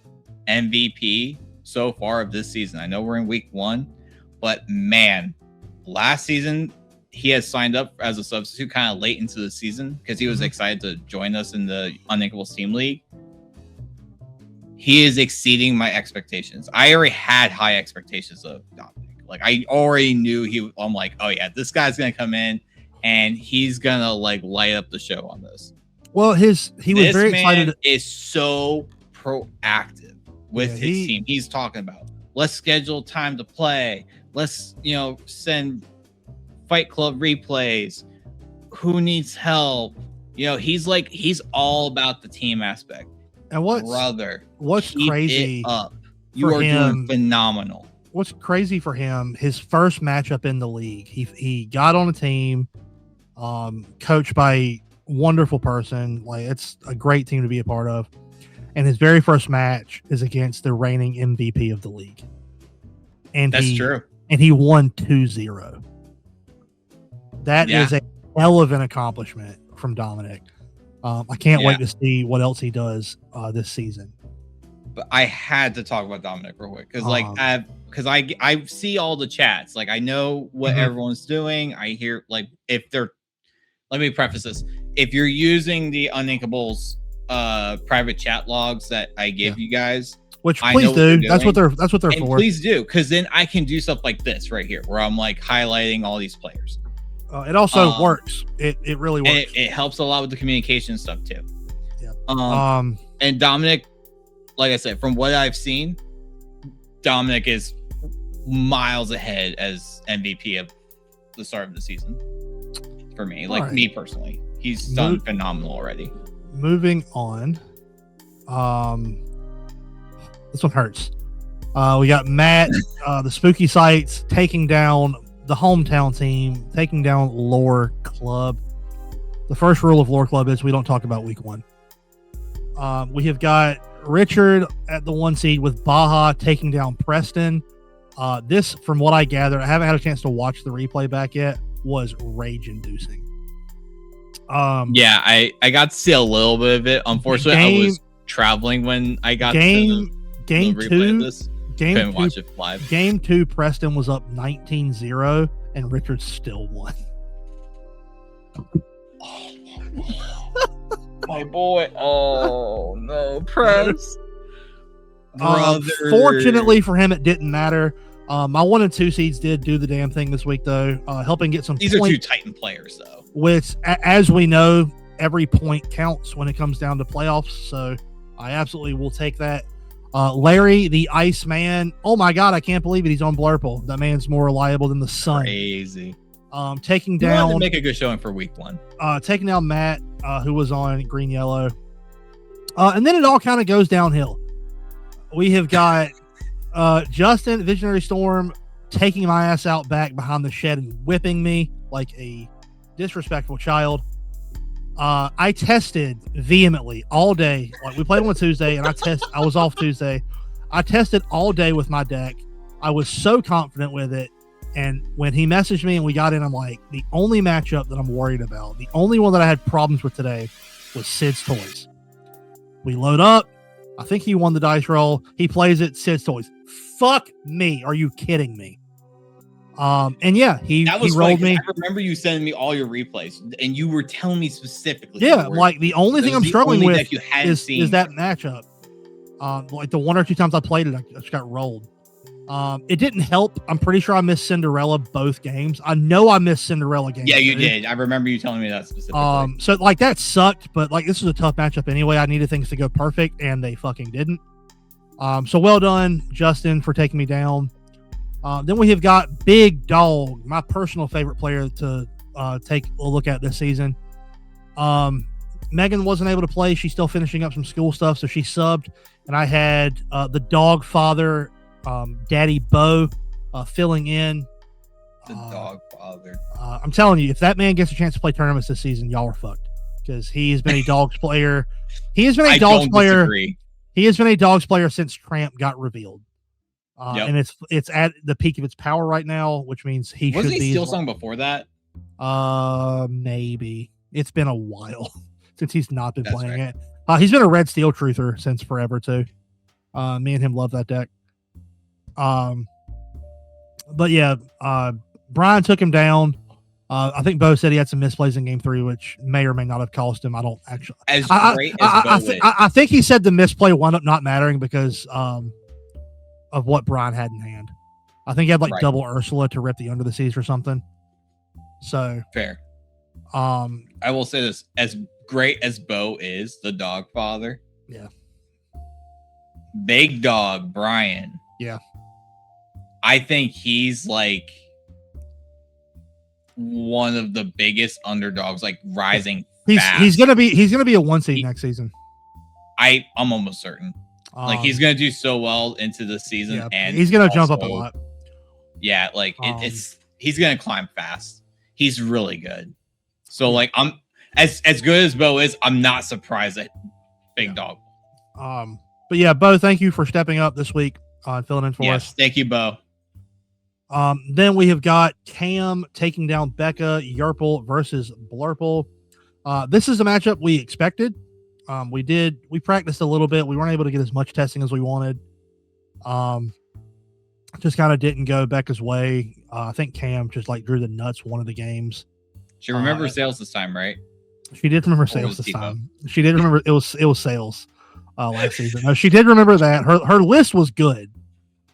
MVP so far of this season. I know we're in week 1, but man, last season he has signed up as a substitute kind of late into the season because he was excited to join us in the Uninkables Team League. He is exceeding my expectations. I already had high expectations of Dominic. Like I already knew I'm like, oh yeah, this guy's gonna come in and he's gonna like light up the show on this. Well, he was very excited. Is so proactive with his team. He's talking about, let's schedule time to play. Let's, send Fight Club replays. Who needs help? He's all about the team aspect. And what's crazy up. You are doing phenomenal. What's crazy for him, his first matchup in the league, he got on a team, coached by a wonderful person. Like, it's a great team to be a part of. And his very first match is against the reigning MVP of the league. And that's true. And he won 2-0. That is a hell of an accomplishment from Dominic. I can't wait to see what else he does this season. But I had to talk about Dominic real quick because I see all the chats. Like, I know what everyone's doing. I hear let me preface this. If you're using the Uninkables private chat logs that I give you guys, which please do. That's what they're for. Please do, because then I can do stuff like this right here, where I'm like highlighting all these players. It also works. It really works. It helps a lot with the communication stuff too. Yeah. And Dominic, like I said, from what I've seen, Dominic is miles ahead as MVP of the start of the season. For me, me personally, he's done phenomenal already. Moving on. This one hurts. We got Matt, the Spooky Sites, taking down the hometown team, taking down Lore Club. The first rule of Lore Club is we don't talk about week 1. We have got Richard at the 1 seed with Baja taking down Preston. This, from what I gather, I haven't had a chance to watch the replay back yet, was rage-inducing. I got to see a little bit of it. Unfortunately, I was traveling when I got to the replay of this. Couldn't watch it live. Game 2, Preston was up 19-0, and Richard still won. My boy. Oh, no. Press. Fortunately for him, it didn't matter. My 1 and 2 seeds did do the damn thing this week, though, helping get some These are 2 Titan players, though. Which, as we know, every point counts when it comes down to playoffs, so I absolutely will take that. Larry, the Iceman. Oh my God, I can't believe it. He's on Blurple. That man's more reliable than the sun. Crazy. Taking down. To make a good showing for week 1. Taking down Matt, who was on Green Yellow. And then it all kind of goes downhill. We have got Justin, Visionary Storm, taking my ass out back behind the shed and whipping me like a disrespectful child. I tested vehemently all day. Like, we played on a Tuesday, and I was off Tuesday. I tested all day with my deck. I was so confident with it. And when he messaged me and we got in, I'm like, the only matchup that I'm worried about, the only one that I had problems with today was Sid's Toys. We load up. I think he won the dice roll. He plays it, Sid's Toys. Fuck me. Are you kidding me? And yeah, he rolled me. I remember you sending me all your replays, and you were telling me specifically. Yeah, like the only thing I'm struggling with is that matchup. Like the 1 or 2 times I played it, I just got rolled. It didn't help. I'm pretty sure I missed Cinderella both games. I know I missed Cinderella games. Yeah, you did. I remember you telling me that specifically. So like that sucked, but like this was a tough matchup anyway. I needed things to go perfect, and they fucking didn't. So well done, Justin, for taking me down. Then we have got Big Dog, my personal favorite player to take a look at this season. Megan wasn't able to play. She's still finishing up some school stuff, so she subbed. And I had the dog father, Daddy Bo, filling in. The dog father. I'm telling you, if that man gets a chance to play tournaments this season, y'all are fucked. Because he has been a dogs player. He has been a dogs player. Disagree. He has been a dogs player since Tramp got revealed. And it's at the peak of its power right now, which means he wasn't should he be still sung before that. Maybe it's been a while since he's not been playing it. He's been a Red Steel Truther since forever too. Me and him love that deck. But yeah, Brian took him down. I think Bo said he had some misplays in game 3, which may or may not have cost him. I don't actually. As great as Bo is. I think he said the misplay wound up not mattering because of what Brian had in hand. I think he had double Ursula to rip the Under the Seas or something. So fair. I will say this: as great as Bo is, the dog father. Yeah. Big dog Brian. Yeah. I think he's one of the biggest underdogs, rising. He's gonna be a 1 seed next season. I'm almost certain. He's gonna do so well into the season, and he's gonna jump up a lot. Yeah, he's gonna climb fast. He's really good. So I'm as good as Bo is, I'm not surprised at Big Dog. But yeah, Bo, thank you for stepping up this week, filling in for us. Thank you, Bo. Then we have got Cam taking down Becca Yerpel versus Blurple. This is a matchup we expected. We practiced a little bit. We weren't able to get as much testing as we wanted. Just kind of didn't go Becca's way. I think Cam just drew the nuts one of the games. She remembers sales this time, right? She did remember sales this time. She did remember it was sales last season. No, she did remember that. Her list was good.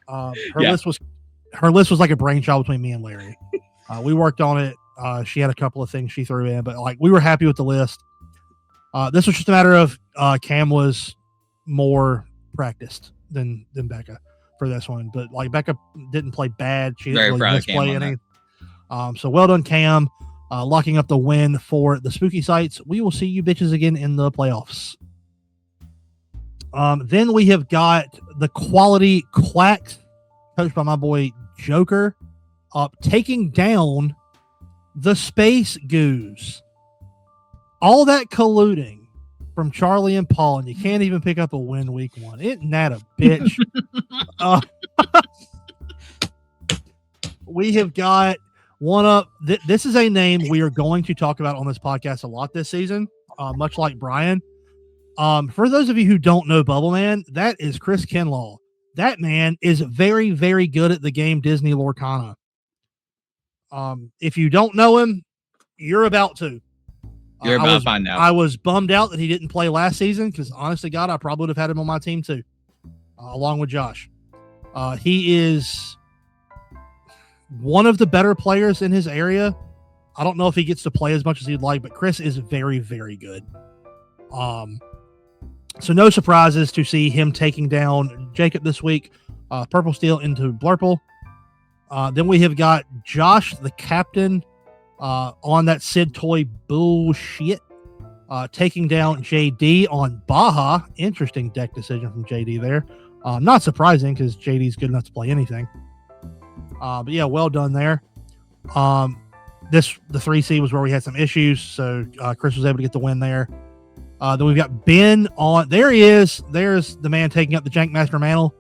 Her list was like a brainchild between me and Larry. We worked on it. She had a couple of things she threw in, but we were happy with the list. This was just a matter of Cam was more practiced than Becca for this one. But Becca didn't play bad. She didn't really misplay any. So well done, Cam. Locking up the win for the Spooky Sites. We will see you bitches again in the playoffs. Then we have got the Quality Quacks, coached by my boy Joker, taking down the Space Goose. All that colluding from Charlie and Paul, and you can't even pick up a win week 1. Isn't that a bitch? We have got one up. This is a name we are going to talk about on this podcast a lot this season, much like Brian. For those of you who don't know Bubble Man, that is Chris Kinlaw. That man is very, very good at the game Disney Lorcana. If you don't know him, you're about to. You're about to find out. I was bummed out that he didn't play last season because, honestly, God, I probably would have had him on my team too, along with Josh. He is one of the better players in his area. I don't know if he gets to play as much as he'd like, but Chris is very, very good. So no surprises to see him taking down Jacob this week. Purple Steel into Blurple. Then we have got Josh, the captain, on that Sid Toy bullshit, taking down JD on Baja. Interesting deck decision from JD there. Not surprising because JD's good enough to play anything. But yeah, well done there. The 3C was where we had some issues, so Chris was able to get the win there. Then we've got Ben on. There he is. There's the man taking up the Jank Master mantle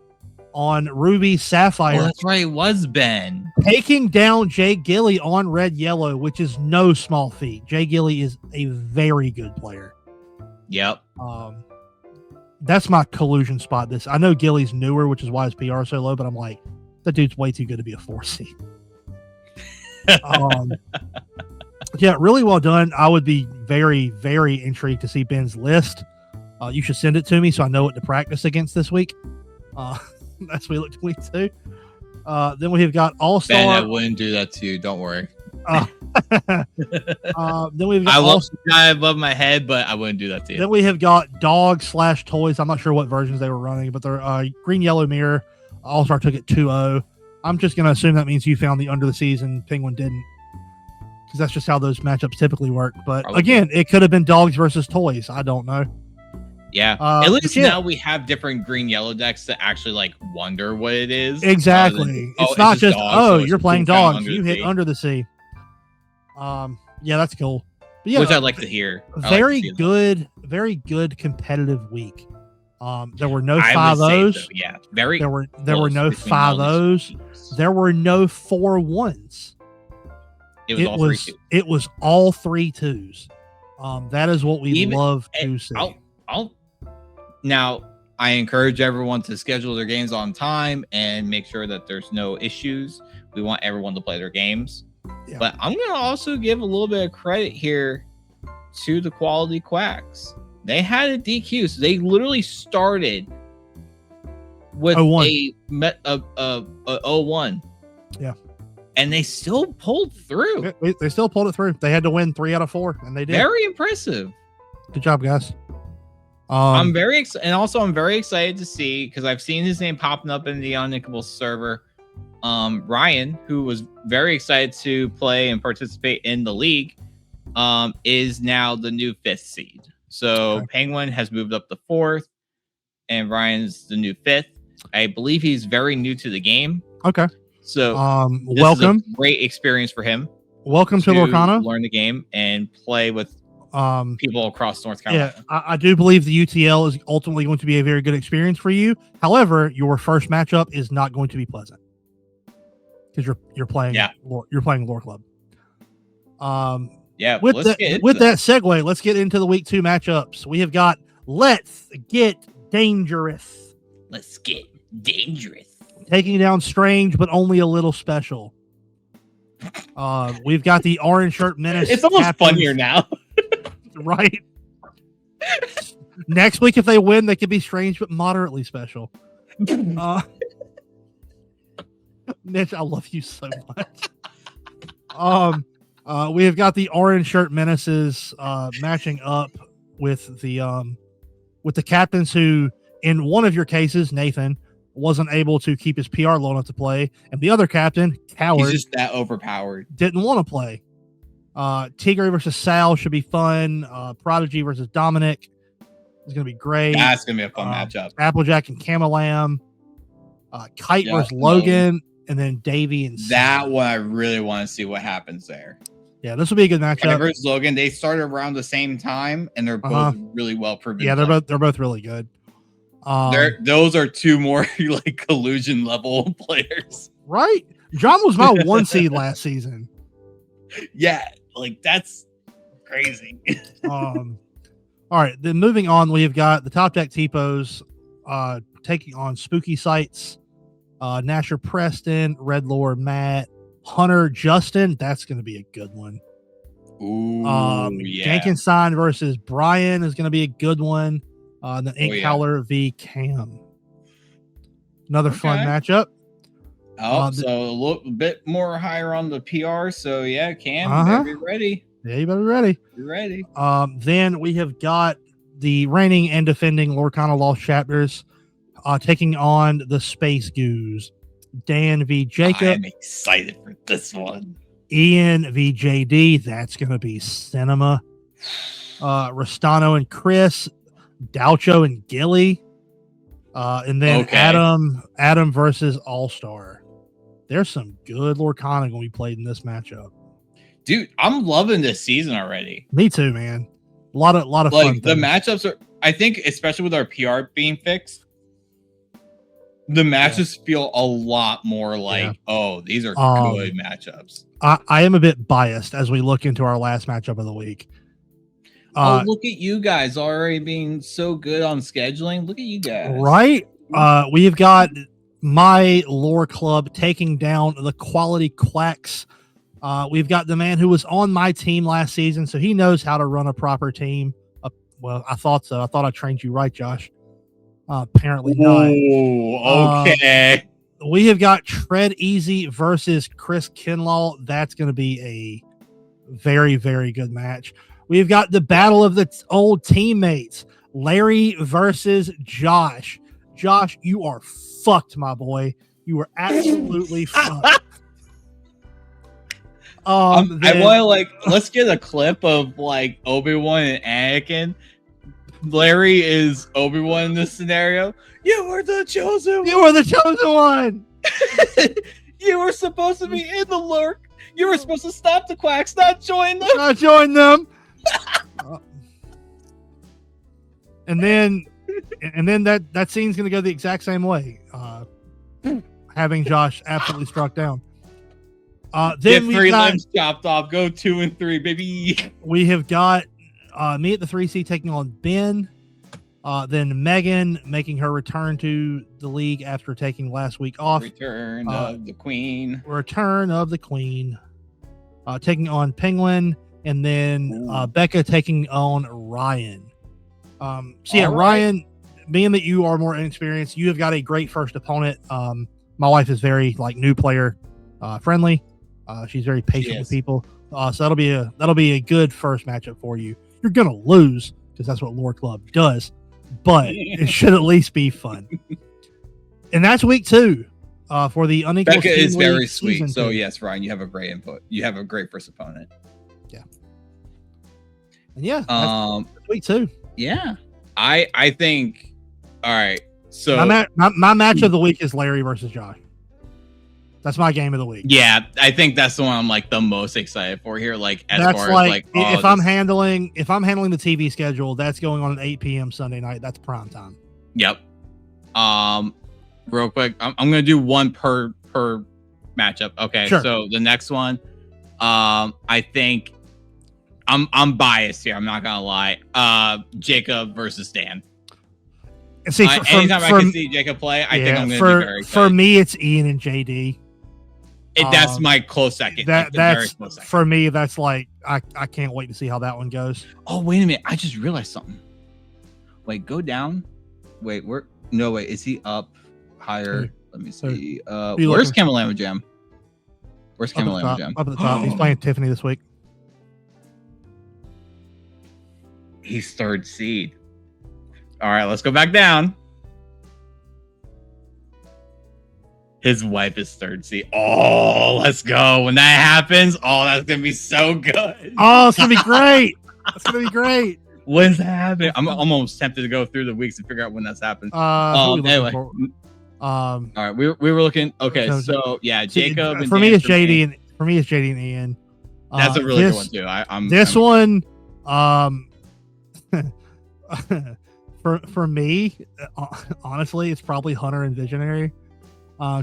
on Ruby Sapphire. Oh, that's right. It was Ben. Taking down Jay Gilly on Red Yellow, which is no small feat. Jay Gilly is a very good player. Yep. That's my collusion spot. I know Gilly's newer, which is why his PR is so low, but I'm like, that dude's way too good to be a 4C. Yeah, really well done. I would be very, very intrigued to see Ben's list. You should send it to me so I know what to practice against this week. That's what we look to week 2. Then we have got All-Star. Ben, I wouldn't do that to you. Don't worry. Then we've got I love the guy above my head, but I wouldn't do that to you. Then we have got Dog/Toys. I'm not sure what versions they were running, but they're green, yellow mirror. All-Star took it 2-0. I'm just going to assume that means you found the Under the Season. Penguin didn't. Because that's just how those matchups typically work. But again, it could have been Dogs versus Toys. I don't know. Yeah. At least now we have different green yellow decks to actually wonder what it is. Exactly. It's not just dogs, you're playing Dogs. You hit Under the Sea. Yeah, that's cool. But yeah, which I'd like to hear. Very good competitive week. There were no 5-0s. So, yeah. Very there were no 5-0s. There were no 4-1s. It was all 3-2s. That is what we love to see. Now, I encourage everyone to schedule their games on time and make sure that there's no issues. We want everyone to play their games. Yeah. But I'm going to also give a little bit of credit here to the Quality Quacks. They had a DQ, so they literally started with 0-1. a 0-1. Yeah. And they still pulled through. They still pulled it through. They had to win 3 out of 4, and they did. Very impressive. Good job, guys. I'm very excited, and also I'm very excited to see, because I've seen his name popping up in the Uninkables server. Ryan, who was very excited to play and participate in the league, is now the new 5th seed. So okay. Penguin has moved up to 4th, and Ryan's the new 5th. I believe he's very new to the game. Okay. So welcome. Is a great experience for him. Welcome to Lorcana. Learn the game and play with people across North Carolina. Yeah, I do believe the UTL is ultimately going to be a very good experience for you. However, your first matchup is not going to be pleasant because you're playing Lore Club. Yeah. With that segue, let's get into the week 2 matchups. We have got Let's Get Dangerous. Let's get dangerous. Taking down Strange, but only a little special. We've got the Orange Shirt Menace. It's almost funnier now. Right. Next week, if they win, they could be Strange, but moderately special. Mitch, I love you so much. We have got the Orange Shirt Menaces matching up with the captains who, in one of your cases, Nathan, wasn't able to keep his PR low enough to play, and the other captain, Coward, he's just that overpowered, didn't want to play. Tigre versus Sal should be fun. Prodigy versus Dominic is going to be great. That's going to be a fun matchup. Applejack and Camalam. Kite versus Logan, and then Davey and that one. I really want to see what happens there. Yeah, this will be a good matchup. Kite versus Logan. They started around the same time, and they're both really well proven. Yeah, they're both really good. Those are 2 more like collusion level players, right? John was my 1 seed last season. Yeah, like that's crazy. All right, then moving on, we have got the Top Deck T-Pos taking on Spooky Sights, Nasher Preston, Red Lord Matt, Hunter Justin. That's going to be a good one. Ooh, Jankenstein versus Brian is going to be a good one. The Ink Howler v Cam. Another fun matchup. So a little bit more higher on the PR. So yeah, Cam, you better be ready. Yeah, you better be ready. You're ready. Then we have got the reigning and defending Lorcana Lost Chapters taking on the Space Goose. Dan v Jacob. I'm excited for this one. Ian v JD. That's going to be cinema. Restano and Chris. Doucho and Gilly, and then Adam versus All-Star. There's some good Lorcana going to be played in this matchup. Dude, I'm loving this season already. Me too, man. A lot of like, fun. The matchups are, I think, especially with our PR being fixed, the matches feel a lot more like, these are good matchups. I am a bit biased as we look into our last matchup of the week. Look at you guys already being so good on scheduling. Look at you guys. Right? We've got my Lore Club taking down the Quality Quacks. We've got the man who was on my team last season, so he knows how to run a proper team. Well, I thought so. I thought I trained you right, Josh. Apparently not. Oh, okay. We have got Tread Easy versus Chris Kinlaw. That's going to be a very, very good match. We've got the battle of the old teammates, Larry versus Josh. Josh, you are fucked, my boy. You are absolutely fucked. I want to let's get a clip of like Obi-Wan and Anakin. Larry is Obi-Wan in this scenario. You were the chosen one. You were the chosen one. You were supposed to be in the lurk. You were supposed to stop the quacks, not join them. Not join them. And then that scene's going to go the exact same way. Having Josh absolutely struck down. Then get 3 limbs chopped off. Go 2 and 3, baby. We have got me at the 3C taking on Ben. Then Megan making her return to the league after taking last week off. Return of the Queen. Return of the Queen. taking on Penguin, and then Becca taking on Ryan. Ryan, being that you are more inexperienced, you have got a great first opponent. My wife is very new player friendly. She's very patient with people. So that'll be a good first matchup for you. You're gonna lose because that's what Lore Club does, but it should at least be fun. And that's week 2 for the Uninkables. Becca is very sweet. Season so 2. yes, Ryan, you have a great input. You have a great first opponent. Yeah. And that's week 2. Yeah. I think. All right. So my match of the week is Larry versus Josh. That's my game of the week. Yeah, I think that's the one I'm the most excited for here. If I'm handling the TV schedule, that's going on at 8 p.m. Sunday night. That's prime time. Yep. Real quick, I'm gonna do one per matchup. Okay. Sure. So the next one, I think I'm biased here. I'm not gonna lie. Jacob versus Dan. See, anytime I can see Jacob play, I think I'm gonna be very excited. For me, it's Ian and JD. That's my close second. That's very close second. For me. That's I can't wait to see how that one goes. Oh, wait a minute! I just realized something. Wait, go down. Wait, is he up higher? Let me see. Where's Camelama Jam? Where's Camelama Jam? Up at the top. He's playing Tiffany this week. He's 3rd seed. All right, let's go back down. His wife is 3rd seed. Oh, let's go. When that happens, that's going to be so good. Oh, it's going to be great. It's going to be great. When's that happening? I'm almost tempted to go through the weeks and figure out when that's happened. Anyway. All right, we were looking. Okay, so yeah, Jacob. And for me, it's JD and Ian. That's a really good one too. For me, honestly, it's probably Hunter and Visionary.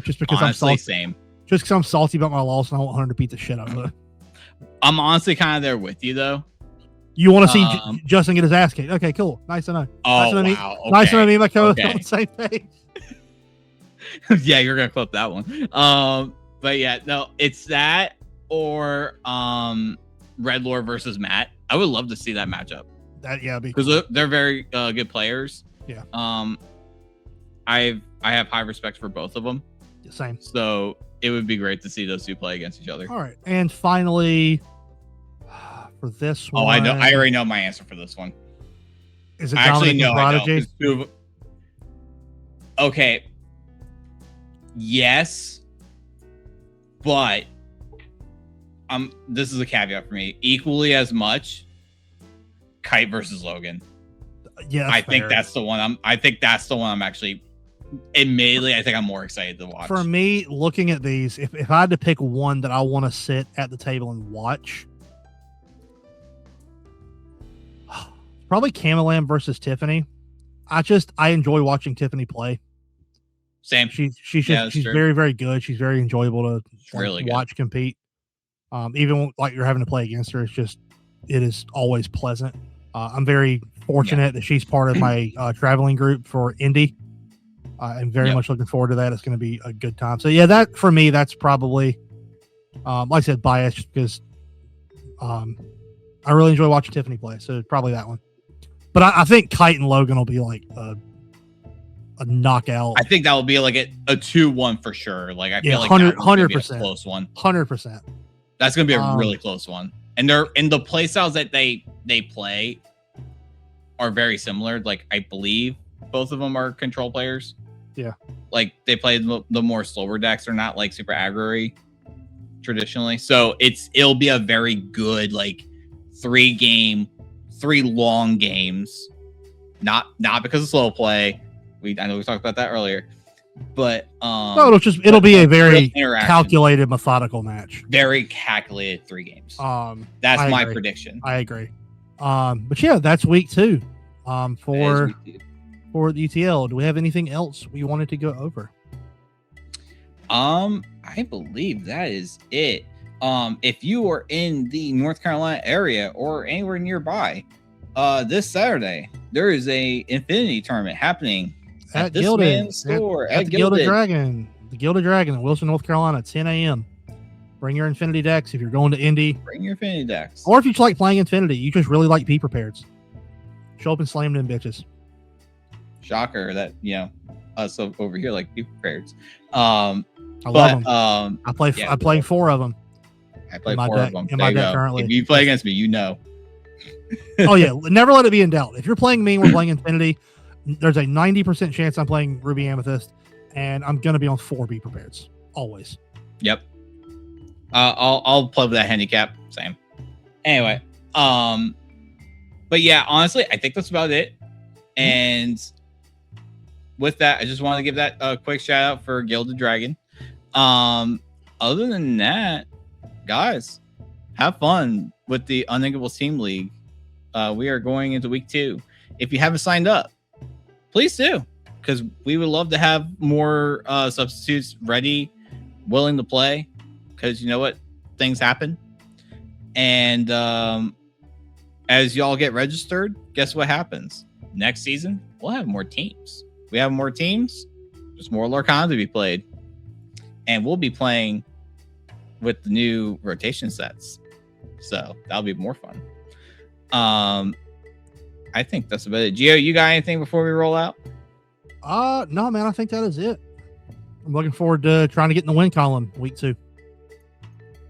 Just because honestly, I'm salty. Same. Just because I'm salty about my loss and I want Hunter to beat the shit out of it. I'm honestly kind of there with you though. You want to see Justin get his ass kicked? Okay, cool. Nice to know. Oh, wow. Nice to know me and my co-host on the same page. Yeah, you're gonna clip that one. But yeah, no, it's that or Red Lord versus Matt. I would love to see that matchup. Because they're very good players. Yeah. I have high respect for both of them. Same. So it would be great to see those two play against each other. All right, and finally, for this one, I know. I already know my answer for this one. Is it Dominic and Prodigy? Okay. Yes, but this is a caveat for me. Equally as much, Kite versus Logan. Yeah, I think that's the one. I'm actually. Admittedly, I think I'm more excited to watch. For me, looking at these, if I had to pick one that I want to sit at the table and watch, probably Camelam versus Tiffany. I enjoy watching Tiffany play. Same. She's very, very good. She's very enjoyable to really watch compete. Even you're having to play against her, it is always pleasant. I'm very fortunate that she's part of my traveling group for Indy. I'm very much looking forward to that. It's going to be a good time. So yeah, that for me, that's probably, like I said, biased because I really enjoy watching Tiffany play. So probably that one. But I think Kite and Logan will be like a knockout. I think that will be like a 2-1 for sure. Like I feel like 100%, close one. 100%. That's going to be a really close one. And they're in the play styles that they play are very similar. Like I believe both of them are control players. Yeah. Like they play the more slower decks. They're not like super aggro-y traditionally. So it'll be a very good 3 long games. Not because of slow play. I know we talked about that earlier. But it'll be a very calculated, methodical match. Very calculated 3 games. That's my prediction. I agree. But yeah, that's week 2. For the UTL. Do we have anything else we wanted to go over? I believe that is it. If you are in the North Carolina area or anywhere nearby, this Saturday there is a Infinity tournament happening at this man's store at the Gilded Dragon. The Gilded Dragon in Wilson, North Carolina, 10 a.m. Bring your Infinity decks if you're going to Indy. Bring your Infinity decks. Or if you just like playing Infinity, you just really like Be Prepared. Show up and slam them bitches. Shocker that, us over here like Be Prepared. I love them. I play 4 of them. I play 4 of them. In my deck currently. If you play against me, Oh yeah, never let it be in doubt. If you're playing me and we're playing Infinity, there's a 90% chance I'm playing Ruby Amethyst, and I'm gonna be on 4 Be Prepared always. Yep. I'll play with that handicap. Same. Anyway, but yeah, honestly, I think that's about it. And with that, I just want to give that a quick shout out for Gilded Dragon. Other than that, guys, have fun with the Unthinkable Team League. We are going into week 2. If you haven't signed up, please do, because we would love to have more substitutes ready, willing to play, because you know what? Things happen. And as y'all get registered, guess what happens? Next season, we'll have more teams. We have more teams, there's more Lorcana to be played. And we'll be playing with the new rotation sets. So that'll be more fun. I think that's about it. Geo, you got anything before we roll out? No, man, I think that is it. I'm looking forward to trying to get in the win column week 2.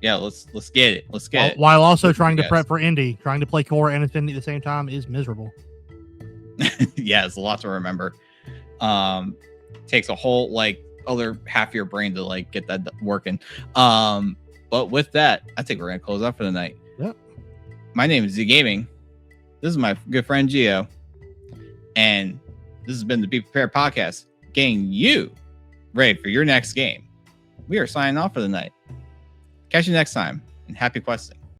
Yeah, let's get it. Let's get it. While also trying to prep for Indy, trying to play Core and Infinity at the same time is miserable. Yeah, it's a lot to remember. Takes a whole other half of your brain to get that working. But with that, I think we're gonna close out for the night. Yep. My name is ZeGaming. This is my good friend Geo, and this has been the Be Prepared podcast, getting you ready for your next game. We are signing off for the night. Catch you next time, and happy questing.